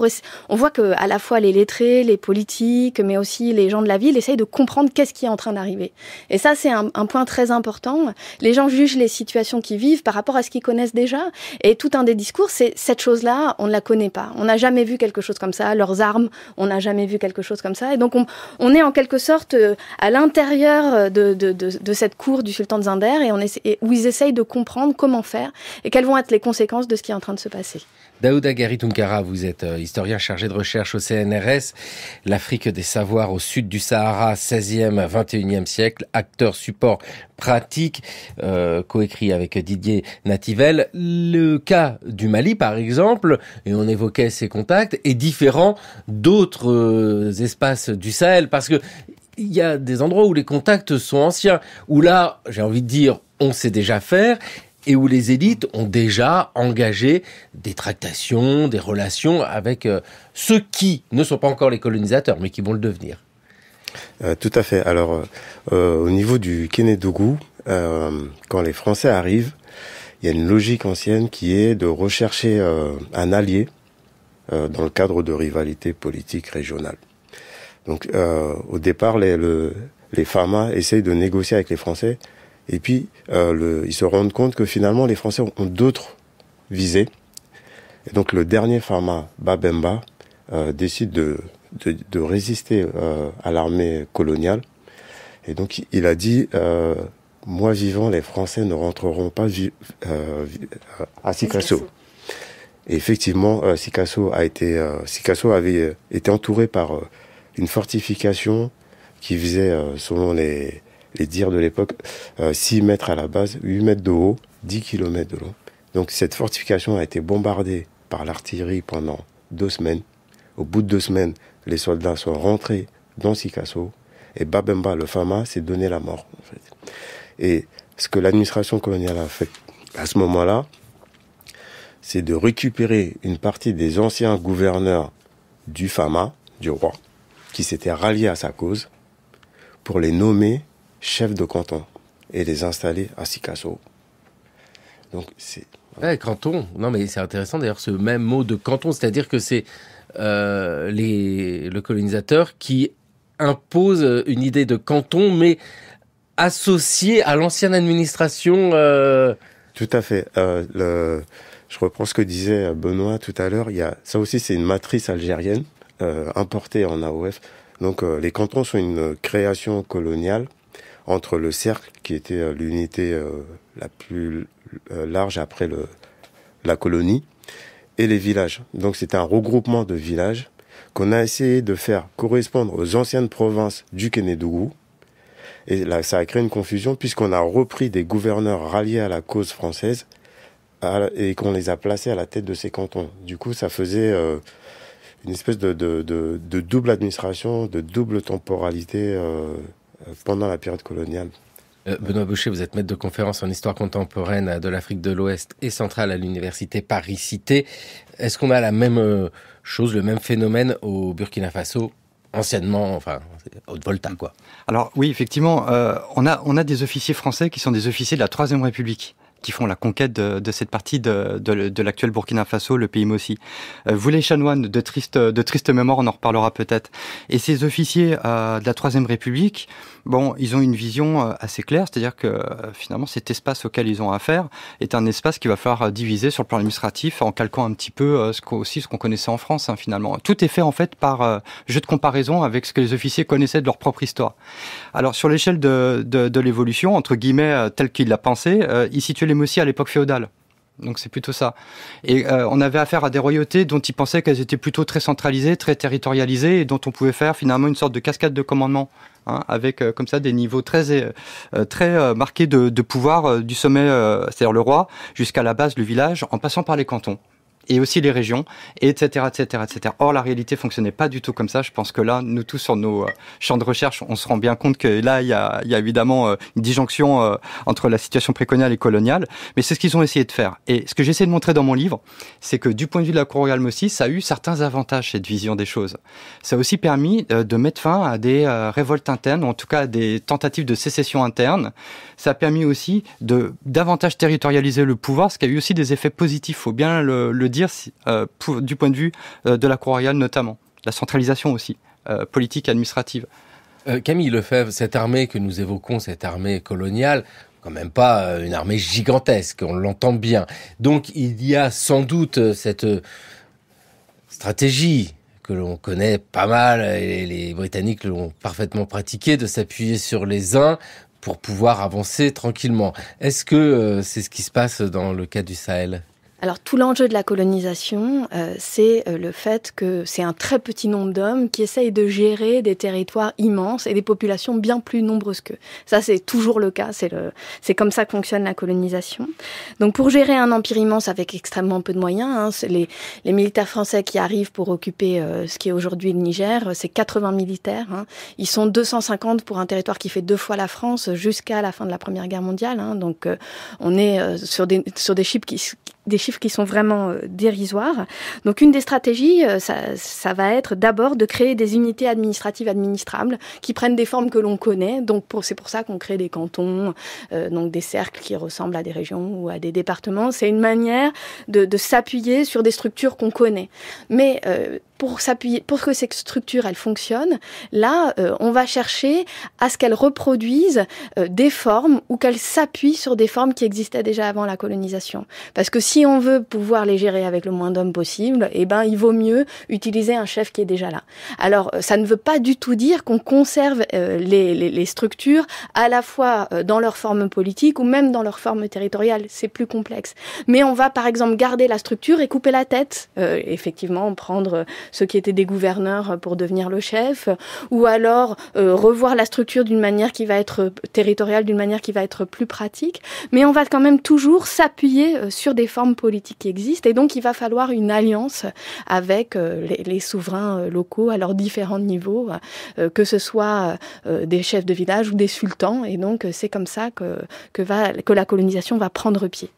On voit que à la fois les lettrés, les politiques, mais aussi les gens de la ville essayent de comprendre qu'est-ce qui est en train d'arriver. Et ça, c'est un point très important. Les gens jugent les situations qu'ils vivent par rapport à ce qu'ils connaissent déjà. Et tout un des discours, c'est cette chose-là, on ne la connaît pas. On n'a jamais vu quelque chose comme ça. Leurs armes, on n'a jamais vu quelque chose comme ça. Et donc, on est en quelque sorte à l'intérieur de cette cour du sultan de Zinder où ils essayent de comprendre comment faire et quelles vont être les conséquences de ce qui est en train de se passer. Daouda Gari Tunkara, vous êtes historien chargé de recherche au CNRS. L'Afrique des savoirs au sud du Sahara, 16e à 21e siècle, acteur support pratique, coécrit avec Didier Nativelle. Le cas du Mali, par exemple, et on évoquait ces contacts, est différent d'autres espaces du Sahel, parce que il y a des endroits où les contacts sont anciens, où là, j'ai envie de dire, on sait déjà faire, et où les élites ont déjà engagé des tractations, des relations avec ceux qui ne sont pas encore les colonisateurs, mais qui vont le devenir. Tout à fait. Alors, au niveau du Kénédougou, quand les Français arrivent, il y a une logique ancienne qui est de rechercher un allié dans le cadre de rivalités politiques régionales. Donc, au départ, les Fama essayent de négocier avec les Français. Et puis, ils se rendent compte que finalement, les Français ont d'autres visées. Et donc, le dernier Fama, Babemba, décide de résister à l'armée coloniale. Et donc, il a dit, moi vivant, les Français ne rentreront pas à Sikasso. Et effectivement, Sikasso avait été entouré par une fortification qui faisait, selon les dires de l'époque, 6 mètres à la base, 8 mètres de haut, 10 km de long. Donc cette fortification a été bombardée par l'artillerie pendant 2 semaines. Au bout de 2 semaines, les soldats sont rentrés dans Sikasso et Babemba, le Fama, s'est donné la mort. En fait. Et ce que l'administration coloniale a fait à ce moment-là, c'est de récupérer une partie des anciens gouverneurs du Fama, du roi, qui s'étaient ralliés à sa cause, pour les nommer chefs de canton et les installer à Sikasso. Donc c'est... Ouais, canton. Non, mais c'est intéressant d'ailleurs ce même mot de canton, c'est-à-dire que c'est le colonisateur qui impose une idée de canton, mais associée à l'ancienne administration. Tout à fait. Je reprends ce que disait Benoît tout à l'heure. Ça aussi, c'est une matrice algérienne importée en AOF. Donc les cantons sont une création coloniale entre le cercle, qui était l'unité la plus large après la colonie, et les villages. Donc c'est un regroupement de villages qu'on a essayé de faire correspondre aux anciennes provinces du Kénédougou. Et là, ça a créé une confusion puisqu'on a repris des gouverneurs ralliés à la cause française et qu'on les a placés à la tête de ces cantons. Du coup, ça faisait une espèce de double administration, de double temporalité pendant la période coloniale. Benoît Baucher, vous êtes maître de conférence en histoire contemporaine de l'Afrique de l'Ouest et centrale à l'université Paris-Cité. Est-ce qu'on a la même chose, le même phénomène au Burkina Faso, anciennement, enfin, Haute-Volta, quoi? Alors oui, effectivement, on a des officiers français qui sont des officiers de la Troisième République, qui font la conquête de cette partie de l'actuel Burkina Faso, le pays Mossi. Vous les chanoines, de triste mémoire, on en reparlera peut-être. Et ces officiers de la Troisième République, bon, ils ont une vision assez claire, c'est-à-dire que finalement cet espace auquel ils ont affaire est un espace qu'il va falloir diviser sur le plan administratif en calquant un petit peu ce qu'on connaissait en France, finalement. Tout est fait en fait par jeu de comparaison avec ce que les officiers connaissaient de leur propre histoire. Alors sur l'échelle de l'évolution, entre guillemets, telle qu'il l'a pensé, ils situaient les Mossi à l'époque féodale. Donc c'est plutôt ça. Et on avait affaire à des royautés dont ils pensaient qu'elles étaient plutôt très centralisées, très territorialisées, et dont on pouvait faire finalement une sorte de cascade de commandement, avec comme ça des niveaux très marqués de pouvoir du sommet, c'est-à-dire le roi, jusqu'à la base, le village, en passant par les cantons. Et aussi les régions, etc., etc., etc. Or, la réalité fonctionnait pas du tout comme ça. Je pense que là, nous tous, sur nos champs de recherche, on se rend bien compte que là, il y a évidemment une disjonction entre la situation précoloniale et coloniale. Mais c'est ce qu'ils ont essayé de faire. Et ce que j'essaie de montrer dans mon livre, c'est que du point de vue de la cour royale Mossi, ça a eu certains avantages, cette vision des choses. Ça a aussi permis de mettre fin à des révoltes internes, ou en tout cas à des tentatives de sécession interne. Ça a permis aussi de davantage territorialiser le pouvoir, ce qui a eu aussi des effets positifs, faut bien le dire, du point de vue de la cour royale notamment. La centralisation aussi, politique et administrative. Camille Lefebvre, cette armée que nous évoquons, cette armée coloniale, quand même pas une armée gigantesque, on l'entend bien. Donc il y a sans doute cette stratégie que l'on connaît pas mal, et les Britanniques l'ont parfaitement pratiquée, de s'appuyer sur les uns pour pouvoir avancer tranquillement. Est-ce que c'est ce qui se passe dans le cas du Sahel ? Alors tout l'enjeu de la colonisation, c'est le fait que c'est un très petit nombre d'hommes qui essayent de gérer des territoires immenses et des populations bien plus nombreuses qu'eux. Ça, c'est toujours le cas, c'est comme ça que fonctionne la colonisation. Donc pour gérer un empire immense avec extrêmement peu de moyens, c'est les militaires français qui arrivent pour occuper ce qui est aujourd'hui le Niger, c'est 80 militaires. Ils sont 250 pour un territoire qui fait 2 fois la France jusqu'à la fin de la Première Guerre mondiale. Donc on est sur des chiffres qui sont vraiment dérisoires. Donc une des stratégies, ça va être d'abord de créer des unités administratives administrables qui prennent des formes que l'on connaît. Donc c'est pour ça qu'on crée des cantons, donc des cercles qui ressemblent à des régions ou à des départements. C'est une manière de s'appuyer sur des structures qu'on connaît. Mais pour que cette structure elle fonctionne, là on va chercher à ce qu'elle reproduise des formes ou qu'elle s'appuie sur des formes qui existaient déjà avant la colonisation. Parce que si on veut pouvoir les gérer avec le moins d'hommes possible, il vaut mieux utiliser un chef qui est déjà là. Alors ça ne veut pas du tout dire qu'on conserve les structures à la fois dans leur forme politique ou même dans leur forme territoriale. C'est plus complexe. Mais on va par exemple garder la structure et couper la tête. Effectivement, prendre ceux qui étaient des gouverneurs pour devenir le chef, ou alors revoir la structure d'une manière qui va être territoriale, d'une manière qui va être plus pratique, mais on va quand même toujours s'appuyer sur des formes politiques qui existent, et donc il va falloir une alliance avec les souverains locaux à leurs différents niveaux, que ce soit des chefs de village ou des sultans, et donc c'est comme ça que la colonisation va prendre pied.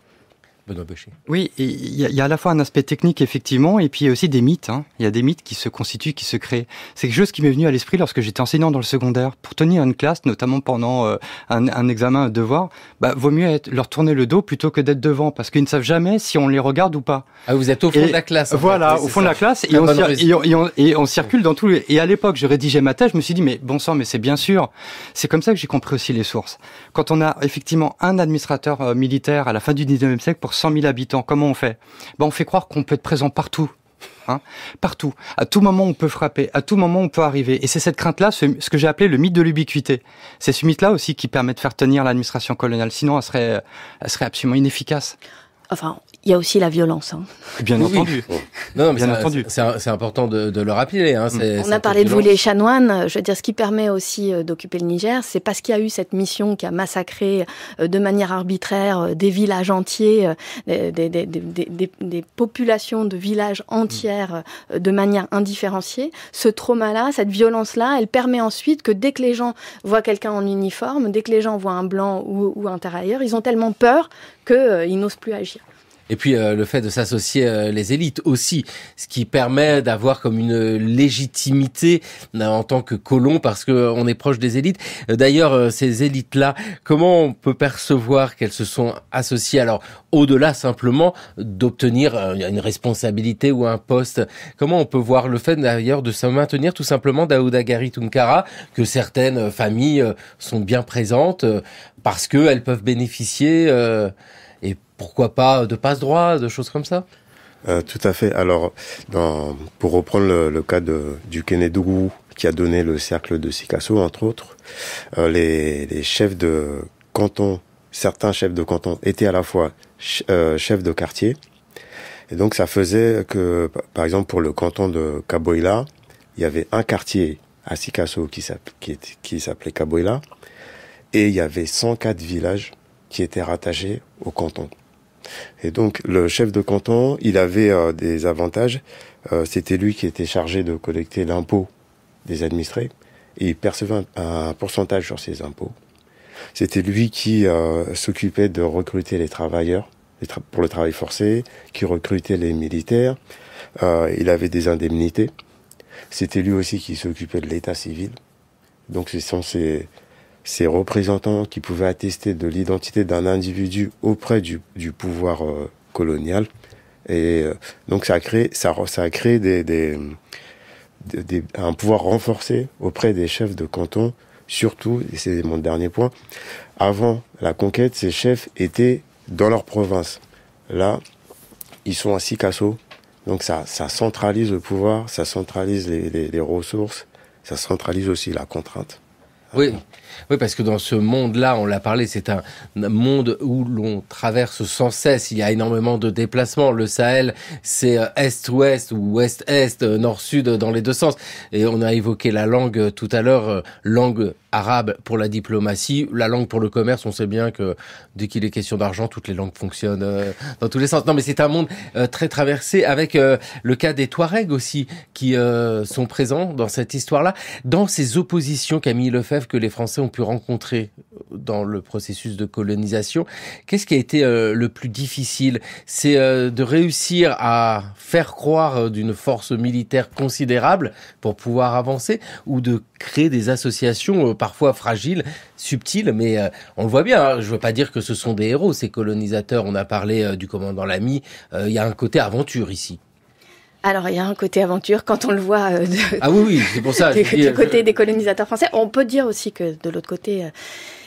Benoît Baucher. Oui, il y a à la fois un aspect technique, effectivement, et puis il y a aussi des mythes. Il y a des mythes qui se constituent, qui se créent. C'est quelque chose qui m'est venu à l'esprit lorsque j'étais enseignant dans le secondaire. Pour tenir une classe, notamment pendant un examen, un devoir, vaut mieux leur tourner le dos plutôt que d'être devant, parce qu'ils ne savent jamais si on les regarde ou pas. Ah, vous êtes au fond de la classe. Voilà, au fond de la classe, et on circule dans tous les... Et à l'époque, je rédigeais ma thèse, je me suis dit, mais bon sang, mais c'est bien sûr. C'est comme ça que j'ai compris aussi les sources. Quand on a effectivement un administrateur militaire à la fin du 19e siècle pour 100 000 habitants, comment on fait ? On fait croire qu'on peut être présent partout. Partout. À tout moment, on peut frapper. À tout moment, on peut arriver. Et c'est cette crainte-là, ce que j'ai appelé le mythe de l'ubiquité. C'est ce mythe-là aussi qui permet de faire tenir l'administration coloniale. Sinon, elle serait absolument inefficace. Enfin, il y a aussi la violence. Hein. Bien entendu. Non, mais bien entendu. C'est important de le rappeler. Hein. On a parlé de vous les chanoines. Je veux dire, ce qui permet aussi d'occuper le Niger, c'est parce qu'il y a eu cette mission qui a massacré de manière arbitraire des villages entiers, des populations de villages entières de manière indifférenciée. Ce trauma-là, cette violence-là, elle permet ensuite que dès que les gens voient quelqu'un en uniforme, dès que les gens voient un blanc ou un tirailleur, ils ont tellement peur qu'ils n'osent plus agir. Et puis le fait de s'associer les élites aussi, ce qui permet d'avoir comme une légitimité en tant que colon parce que on est proche des élites. D'ailleurs, ces élites-là, comment on peut percevoir qu'elles se sont associées? Alors, au-delà simplement d'obtenir une responsabilité ou un poste, comment on peut voir le fait d'ailleurs de se maintenir tout simplement Daouda Gari Tunkara, que certaines familles sont bien présentes parce qu'elles peuvent bénéficier et pourquoi pas de passe-droit, de choses comme ça? Tout à fait. Alors, pour reprendre le cas du Kénédougou qui a donné le cercle de Sikasso, entre autres, les chefs de canton, certains chefs de canton étaient à la fois chefs de quartier. Et donc, ça faisait que, par exemple, pour le canton de Kaboïla, il y avait un quartier à Sikasso qui s'appelait Kaboïla, et il y avait 104 villages qui étaient rattachés au canton. Et donc, le chef de canton, il avait des avantages. C'était lui qui était chargé de collecter l'impôt des administrés. Et il percevait un pourcentage sur ces impôts. C'était lui qui s'occupait de recruter les travailleurs pour le travail forcé, qui recrutait les militaires. Il avait des indemnités. C'était lui aussi qui s'occupait de l'état civil. Donc, ce sont ces représentants qui pouvaient attester de l'identité d'un individu auprès du pouvoir colonial. Et donc ça a créé un pouvoir renforcé auprès des chefs de canton, surtout, et c'est mon dernier point, avant la conquête, ces chefs étaient dans leur province. Là, ils sont à Sikasso, donc ça centralise le pouvoir, ça centralise les ressources, ça centralise aussi la contrainte. Oui, parce que dans ce monde-là, on l'a parlé, c'est un monde où l'on traverse sans cesse. Il y a énormément de déplacements. Le Sahel, c'est est-ouest ou ouest-est, nord-sud dans les deux sens. Et on a évoqué la langue tout à l'heure, langue arabe pour la diplomatie, la langue pour le commerce. On sait bien que dès qu'il est question d'argent, toutes les langues fonctionnent dans tous les sens. Non, mais c'est un monde très traversé avec le cas des Touaregs aussi qui sont présents dans cette histoire-là. Dans ces oppositions, Camille Lefebvre, que les Français ont pu rencontrer dans le processus de colonisation, qu'est-ce qui a été le plus difficile? C'est de réussir à faire croire d'une force militaire considérable pour pouvoir avancer, ou de créer des associations parfois fragiles, subtiles, mais on le voit bien, hein, je ne veux pas dire que ce sont des héros, ces colonisateurs. On a parlé du commandant Lamy, il y a un côté aventure ici. Alors, il y a un côté aventure quand on le voit ah oui, c'est pour ça. du côté des colonisateurs français. On peut dire aussi que de l'autre côté,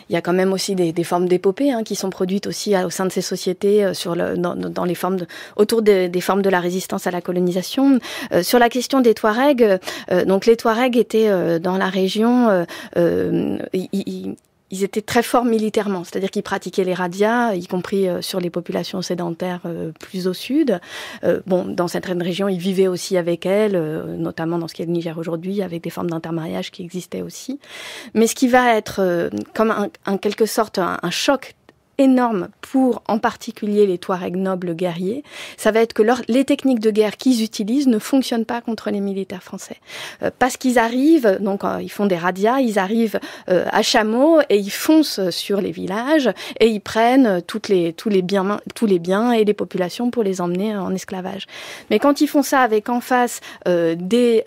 il y a quand même aussi des formes d'épopées qui sont produites aussi au sein de ces sociétés dans les formes autour des formes de la résistance à la colonisation. Sur la question des Touaregs, donc les Touaregs étaient dans la région. Ils étaient très forts militairement, c'est-à-dire qu'ils pratiquaient les radias, y compris sur les populations sédentaires plus au sud. Dans certaines régions, ils vivaient aussi avec elles, notamment dans ce qui est le Niger aujourd'hui, avec des formes d'intermariage qui existaient aussi. Mais ce qui va être comme en quelque sorte un choc énorme pour, en particulier, les Touaregs nobles guerriers, ça va être que les techniques de guerre qu'ils utilisent ne fonctionnent pas contre les militaires français. Parce qu'ils arrivent, donc ils font des radias, ils arrivent à chameau et ils foncent sur les villages et ils prennent tous les biens et les populations pour les emmener en esclavage. Mais quand ils font ça avec en face des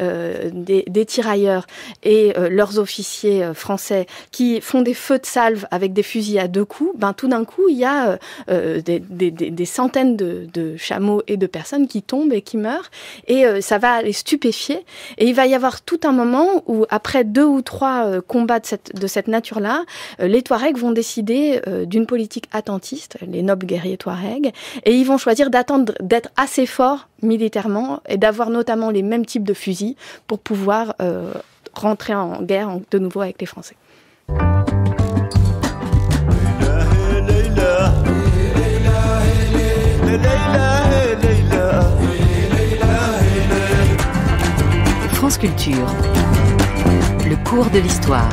tirailleurs et leurs officiers français qui font des feux de salve avec des fusils à 2 coups, tout d'un coup, il y a des centaines de chameaux et de personnes qui tombent et qui meurent, et ça va les stupéfier. Et il va y avoir tout un moment où, après 2 ou 3 combats de cette nature-là, les Touaregs vont décider d'une politique attentiste, les nobles guerriers Touaregs, et ils vont choisir d'attendre d'être assez forts militairement et d'avoir notamment les mêmes types de fusils pour pouvoir rentrer en guerre de nouveau avec les Français. Leila France Culture. Le cours de l'histoire.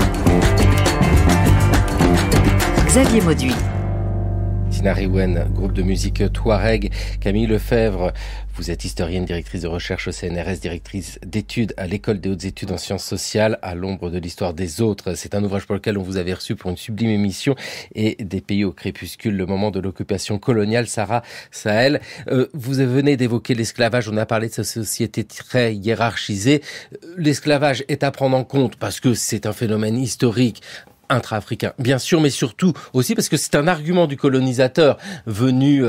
Xavier Mauduit. Tina Riwen, groupe de musique Touareg. Camille Lefebvre, vous êtes historienne, directrice de recherche au CNRS, directrice d'études à l'École des hautes études en sciences sociales, à l'ombre de l'histoire des autres. C'est un ouvrage pour lequel on vous avait reçu pour une sublime émission, et des pays au crépuscule, le moment de l'occupation coloniale. Sarah Sahel, vous venez d'évoquer l'esclavage, on a parlé de cette société très hiérarchisée. L'esclavage est à prendre en compte parce que c'est un phénomène historique, intra-africain, bien sûr, mais surtout aussi parce que c'est un argument du colonisateur venu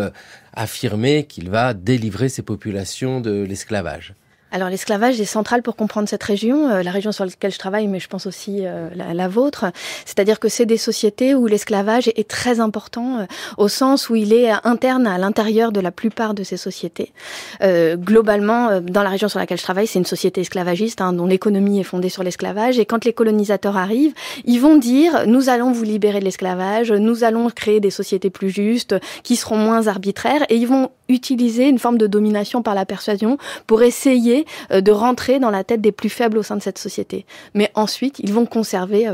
affirmer qu'il va délivrer ces populations de l'esclavage. Alors l'esclavage est central pour comprendre cette région, la région sur laquelle je travaille, mais je pense aussi la vôtre. C'est-à-dire que c'est des sociétés où l'esclavage est très important, au sens où il est interne à l'intérieur de la plupart de ces sociétés. Globalement, dans la région sur laquelle je travaille, c'est une société esclavagiste, dont l'économie est fondée sur l'esclavage. Et quand les colonisateurs arrivent, ils vont dire « nous allons vous libérer de l'esclavage, nous allons créer des sociétés plus justes, qui seront moins arbitraires ». Et ils vont utiliser une forme de domination par la persuasion pour essayer de rentrer dans la tête des plus faibles au sein de cette société. Mais ensuite, ils vont conserver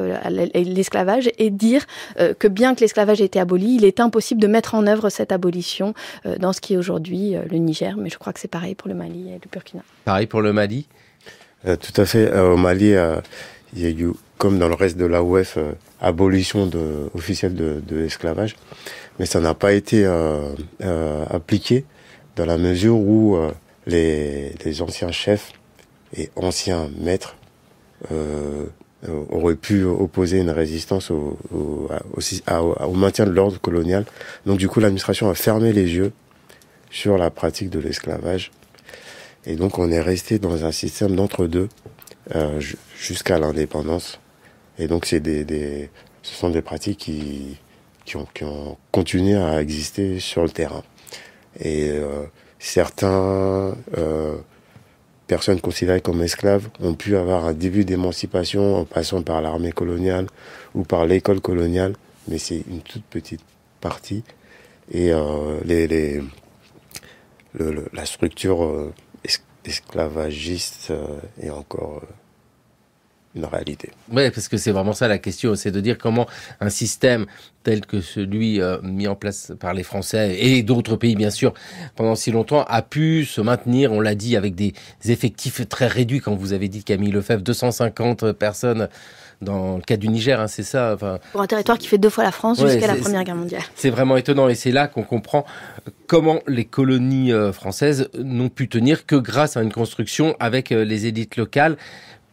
l'esclavage et dire que bien que l'esclavage ait été aboli, il est impossible de mettre en œuvre cette abolition dans ce qui est aujourd'hui le Niger, mais je crois que c'est pareil pour le Mali et le Burkina. Pareil pour le Mali ? Tout à fait. Au Mali, il y a eu, comme dans le reste de l'AOF, abolition officielle de l'esclavage, mais ça n'a pas été appliqué dans la mesure où les anciens chefs et anciens maîtres auraient pu opposer une résistance au maintien de l'ordre colonial. Donc du coup, l'administration a fermé les yeux sur la pratique de l'esclavage. Et donc on est resté dans un système d'entre-deux jusqu'à l'indépendance. Et donc ce sont des pratiques qui ont continué à exister sur le terrain. Et certains personnes considérées comme esclaves ont pu avoir un début d'émancipation en passant par l'armée coloniale ou par l'école coloniale, mais c'est une toute petite partie. Et la structure esclavagiste est encore une réalité. Oui, parce que c'est vraiment ça la question, c'est de dire comment un système tel que celui mis en place par les Français et d'autres pays bien sûr pendant si longtemps a pu se maintenir, on l'a dit, avec des effectifs très réduits. Quand vous avez dit, Camille Lefebvre, 250 personnes dans le cas du Niger, c'est ça, pour un territoire qui fait 2 fois la France jusqu'à la Première Guerre mondiale. C'est vraiment étonnant, et c'est là qu'on comprend comment les colonies françaises n'ont pu tenir que grâce à une construction avec les élites locales.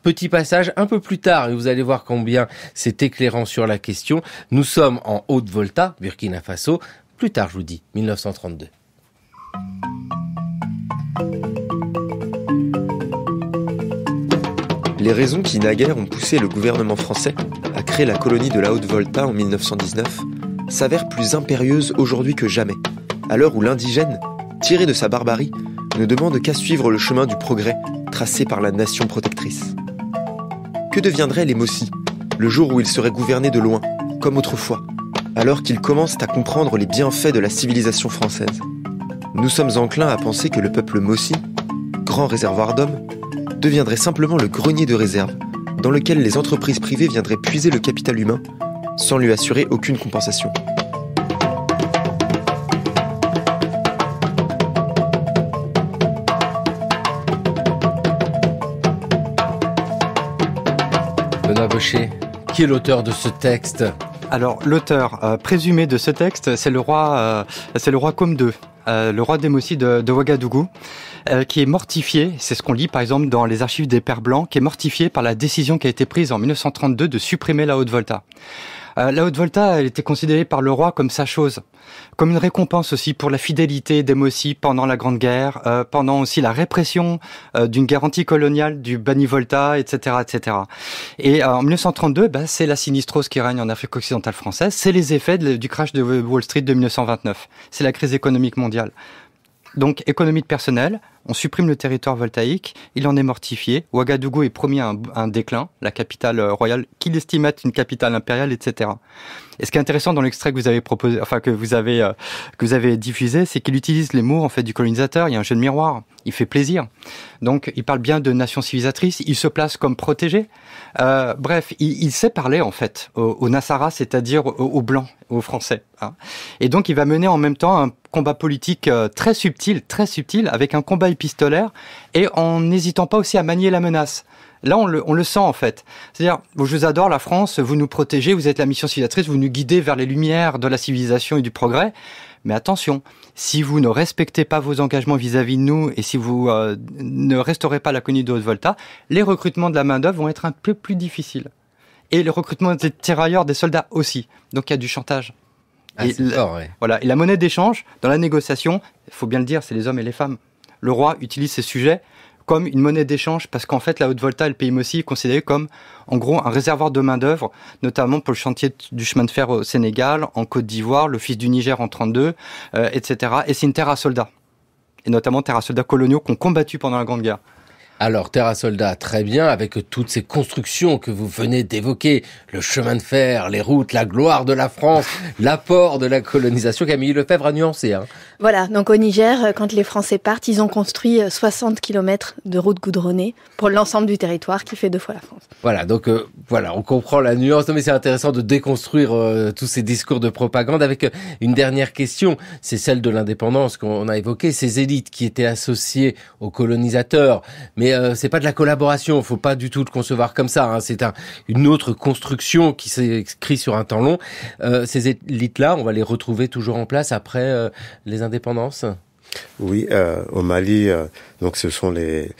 Petit passage un peu plus tard, et vous allez voir combien c'est éclairant sur la question. Nous sommes en Haute-Volta, Burkina Faso. Plus tard, je vous dis, 1932. Les raisons qui naguère ont poussé le gouvernement français à créer la colonie de la Haute-Volta en 1919 s'avèrent plus impérieuses aujourd'hui que jamais, à l'heure où l'indigène, tiré de sa barbarie, ne demande qu'à suivre le chemin du progrès tracé par la nation protectrice. Que deviendraient les Mossi, le jour où ils seraient gouvernés de loin, comme autrefois, alors qu'ils commencent à comprendre les bienfaits de la civilisation française? Nous sommes enclins à penser que le peuple Mossi, grand réservoir d'hommes, deviendrait simplement le grenier de réserve, dans lequel les entreprises privées viendraient puiser le capital humain, sans lui assurer aucune compensation. Benoît Bochet, qui est l'auteur de ce texte ? Alors, l'auteur présumé de ce texte, c'est le roi Côme II, le roi des Mossi de Ouagadougou, qui est mortifié, c'est ce qu'on lit par exemple dans les archives des Pères Blancs, qui est mortifié par la décision qui a été prise en 1932 de supprimer la Haute-Volta. La Haute-Volta, elle était considérée par le roi comme sa chose, comme une récompense aussi pour la fidélité des Mossi pendant la Grande Guerre, pendant aussi la répression d'une guerre anticoloniale du Bani-Volta, etc., etc. Et en 1932, c'est la sinistrose qui règne en Afrique occidentale française, c'est les effets du crash de Wall Street de 1929, c'est la crise économique mondiale. Donc, économie de personnel, on supprime le territoire voltaïque, il en est mortifié, Ouagadougou est promis à un déclin, la capitale royale, qu'il estime être une capitale impériale, etc. Et ce qui est intéressant dans l'extrait que vous avez proposé, enfin que vous avez diffusé, c'est qu'il utilise les mots en fait du colonisateur. Il y a un jeu de miroir. Il fait plaisir. Donc, il parle bien de nation civilisatrice. Il se place comme protégé. Bref, il sait parler en fait aux Nassara, c'est-à-dire aux Blancs, aux Français. Hein. Et donc, il va mener en même temps un combat politique très subtil, avec un combat épistolaire, et en n'hésitant pas aussi à manier la menace. Là, on le sent en fait. C'est-à-dire, je vous adore la France, vous nous protégez, vous êtes la mission civilisatrice, vous nous guidez vers les lumières de la civilisation et du progrès. Mais attention, si vous ne respectez pas vos engagements vis-à-vis de nous et si vous ne restaurez pas la colonie de Haute-Volta, les recrutements de la main-d'œuvre vont être un peu plus difficiles. Et le recrutement des tirailleurs, des soldats aussi. Donc il y a du chantage. Ah, c'est fort, ouais. Voilà. Et la monnaie d'échange, dans la négociation, il faut bien le dire, c'est les hommes et les femmes. Le roi utilise ces sujets comme une monnaie d'échange, parce qu'en fait, la Haute-Volta, le pays Mossi, est considéré comme, en gros, un réservoir de main-d'œuvre, notamment pour le chantier du chemin de fer au Sénégal, en Côte d'Ivoire, le fils du Niger en 1932, etc. Et c'est une terre à soldats. Et notamment terre à soldats coloniaux qui ont combattu pendant la Grande Guerre. Alors, terre à soldats, très bien, avec toutes ces constructions que vous venez d'évoquer, le chemin de fer, les routes, la gloire de la France, l'apport de la colonisation. Camille Lefebvre a nuancé. Hein. Voilà, donc au Niger, quand les Français partent, ils ont construit 60 km de routes goudronnées pour l'ensemble du territoire, qui fait 2 fois la France. Voilà, donc on comprend la nuance. Non, mais c'est intéressant de déconstruire tous ces discours de propagande avec une dernière question. C'est celle de l'indépendance qu'on a évoquée. Ces élites qui étaient associées aux colonisateurs, mais c'est pas de la collaboration, faut pas du tout le concevoir comme ça. Hein. C'est une autre construction qui s'écrit sur un temps long. Ces élites-là, on va les retrouver toujours en place après les indépendances. Oui, au Mali, donc ce sont les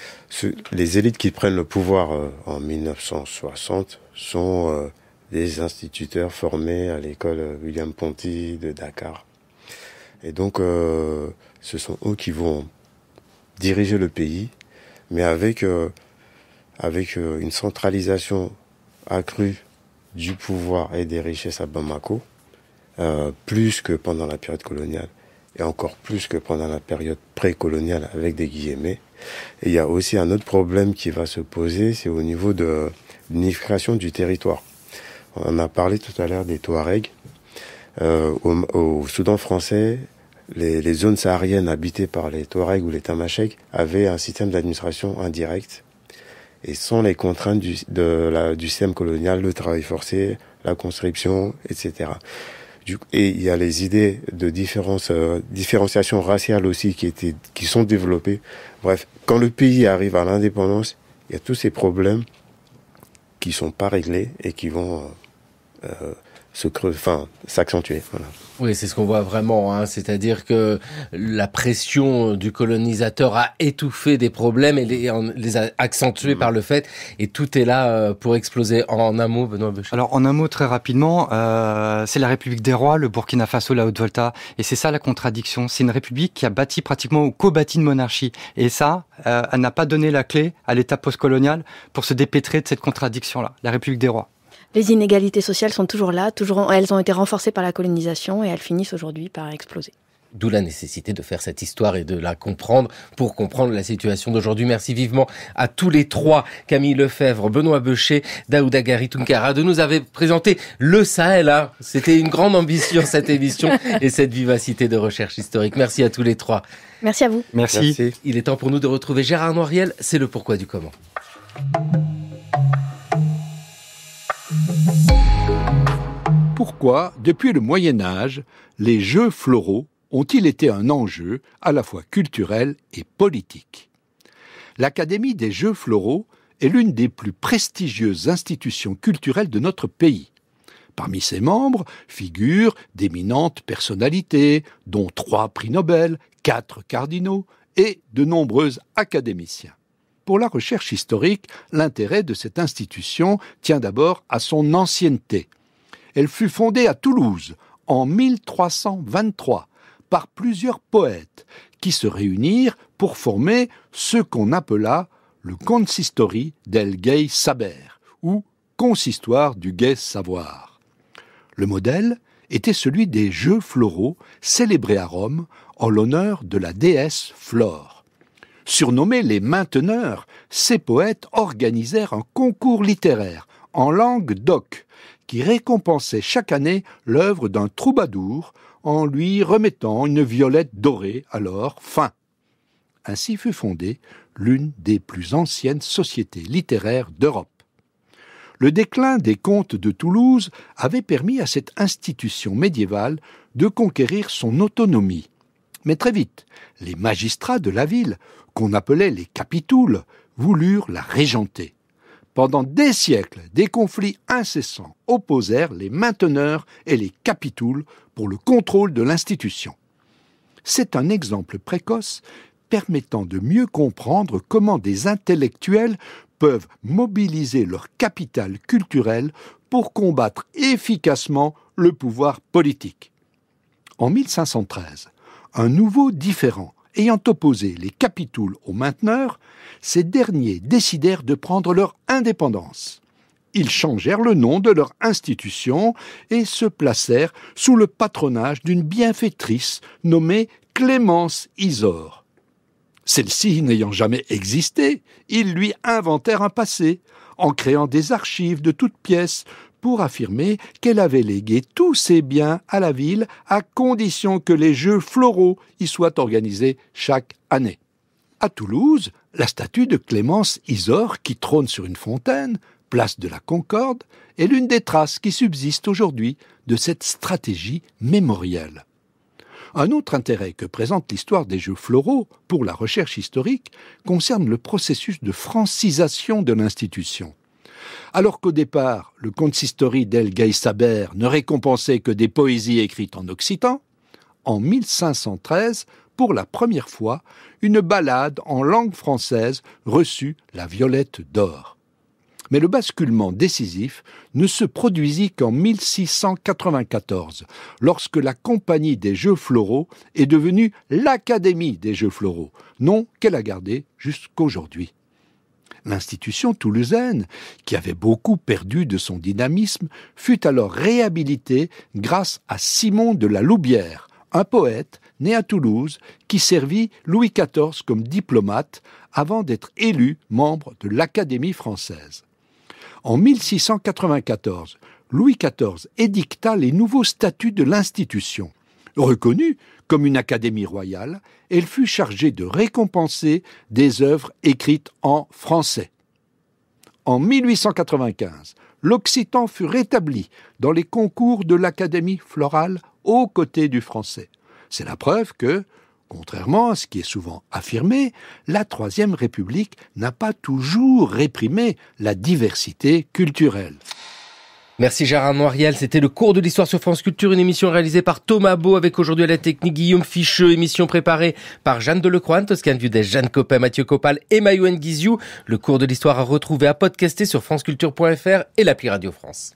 élites qui prennent le pouvoir en 1960 sont des instituteurs formés à l'école William Ponty de Dakar. Et donc, ce sont eux qui vont diriger le pays, mais avec une centralisation accrue du pouvoir et des richesses à Bamako, plus que pendant la période coloniale, et encore plus que pendant la période précoloniale avec des guillemets. Et il y a aussi un autre problème qui va se poser, c'est au niveau de l'unification du territoire. On a parlé tout à l'heure des Touaregs. Au Soudan français, les zones sahariennes habitées par les Touaregs ou les Tamasheks avaient un système d'administration indirect et sans les contraintes du système colonial, le travail forcé, la conscription, etc. Et il y a les idées de différenciation raciale aussi qui sont développées. Bref, quand le pays arrive à l'indépendance, il y a tous ces problèmes qui sont pas réglés et qui vont s'accentuer. Voilà. Oui, c'est ce qu'on voit vraiment, hein. C'est-à-dire que la pression du colonisateur a étouffé des problèmes et les a accentués par le fait, et tout est là pour exploser. En un mot, Benoît Beuchet. Alors, en un mot, très rapidement, c'est la République des rois, le Burkina Faso, la Haute-Volta, et c'est ça la contradiction. C'est une république qui a bâti pratiquement ou co-bâti une monarchie, et ça, elle n'a pas donné la clé à l'État postcolonial pour se dépêtrer de cette contradiction-là, la République des rois. Les inégalités sociales sont toujours là, elles ont été renforcées par la colonisation et elles finissent aujourd'hui par exploser. D'où la nécessité de faire cette histoire et de la comprendre pour comprendre la situation d'aujourd'hui. Merci vivement à tous les trois, Camille Lefebvre, Benoît Beuchet, Daouda Gari Tunkara, de nous avoir présenté le Sahel. Hein. C'était une grande ambition cette émission et cette vivacité de recherche historique. Merci à tous les trois. Merci à vous. Merci. Il est temps pour nous de retrouver Gérard Noiriel. C'est le pourquoi du comment. Pourquoi, depuis le Moyen-Âge, les jeux floraux ont-ils été un enjeu à la fois culturel et politique ? L'Académie des Jeux floraux est l'une des plus prestigieuses institutions culturelles de notre pays. Parmi ses membres figurent d'éminentes personnalités, dont 3 prix Nobel, 4 cardinaux et de nombreux académiciens. Pour la recherche historique, l'intérêt de cette institution tient d'abord à son ancienneté. Elle fut fondée à Toulouse en 1323 par plusieurs poètes qui se réunirent pour former ce qu'on appela le Consistori del Gai Saber, ou Consistoire du Gai Savoir. Le modèle était celui des Jeux floraux célébrés à Rome en l'honneur de la déesse Flore. Surnommés les mainteneurs, ces poètes organisèrent un concours littéraire en langue d'oc qui récompensait chaque année l'œuvre d'un troubadour en lui remettant une violette dorée, alors fin. Ainsi fut fondée l'une des plus anciennes sociétés littéraires d'Europe. Le déclin des comtes de Toulouse avait permis à cette institution médiévale de conquérir son autonomie. Mais très vite, les magistrats de la ville, qu'on appelait les capitouls, voulurent la régenter. Pendant des siècles, des conflits incessants opposèrent les mainteneurs et les capitouls pour le contrôle de l'institution. C'est un exemple précoce permettant de mieux comprendre comment des intellectuels peuvent mobiliser leur capital culturel pour combattre efficacement le pouvoir politique. En 1513, un nouveau différend ayant opposé les capitouls aux mainteneurs, ces derniers décidèrent de prendre leur indépendance. Ils changèrent le nom de leur institution et se placèrent sous le patronage d'une bienfaitrice nommée Clémence Isaure. Celle-ci n'ayant jamais existé, ils lui inventèrent un passé, en créant des archives de toutes pièces pour affirmer qu'elle avait légué tous ses biens à la ville à condition que les Jeux floraux y soient organisés chaque année. À Toulouse, la statue de Clémence Isaure, qui trône sur une fontaine, place de la Concorde, est l'une des traces qui subsistent aujourd'hui de cette stratégie mémorielle. Un autre intérêt que présente l'histoire des Jeux floraux pour la recherche historique concerne le processus de francisation de l'institution. Alors qu'au départ, le consistoire d'El Gaïsaber ne récompensait que des poésies écrites en occitan, en 1513, pour la première fois, une ballade en langue française reçut la violette d'or. Mais le basculement décisif ne se produisit qu'en 1694, lorsque la Compagnie des Jeux floraux est devenue l'Académie des Jeux floraux, nom qu'elle a gardé jusqu'aujourd'hui. L'institution toulousaine, qui avait beaucoup perdu de son dynamisme, fut alors réhabilitée grâce à Simon de la Loubière, un poète né à Toulouse qui servit Louis XIV comme diplomate avant d'être élu membre de l'Académie française. En 1694, Louis XIV édicta les nouveaux statuts de l'institution. Reconnue comme une académie royale, elle fut chargée de récompenser des œuvres écrites en français. En 1895, l'occitan fut rétabli dans les concours de l'Académie florale aux côtés du français. C'est la preuve que, contrairement à ce qui est souvent affirmé, la Troisième République n'a pas toujours réprimé la diversité culturelle. Merci Gérard Noiriel, c'était le cours de l'histoire sur France Culture, une émission réalisée par Thomas Beau avec aujourd'hui à la technique Guillaume Ficheux, émission préparée par Jeanne Delecroix, Toscane Viudès, Jeanne Copin, Mathieu Copal et Mayouen Guiziou. Le cours de l'histoire à retrouver à podcaster sur franceculture.fr et l'appli Radio France.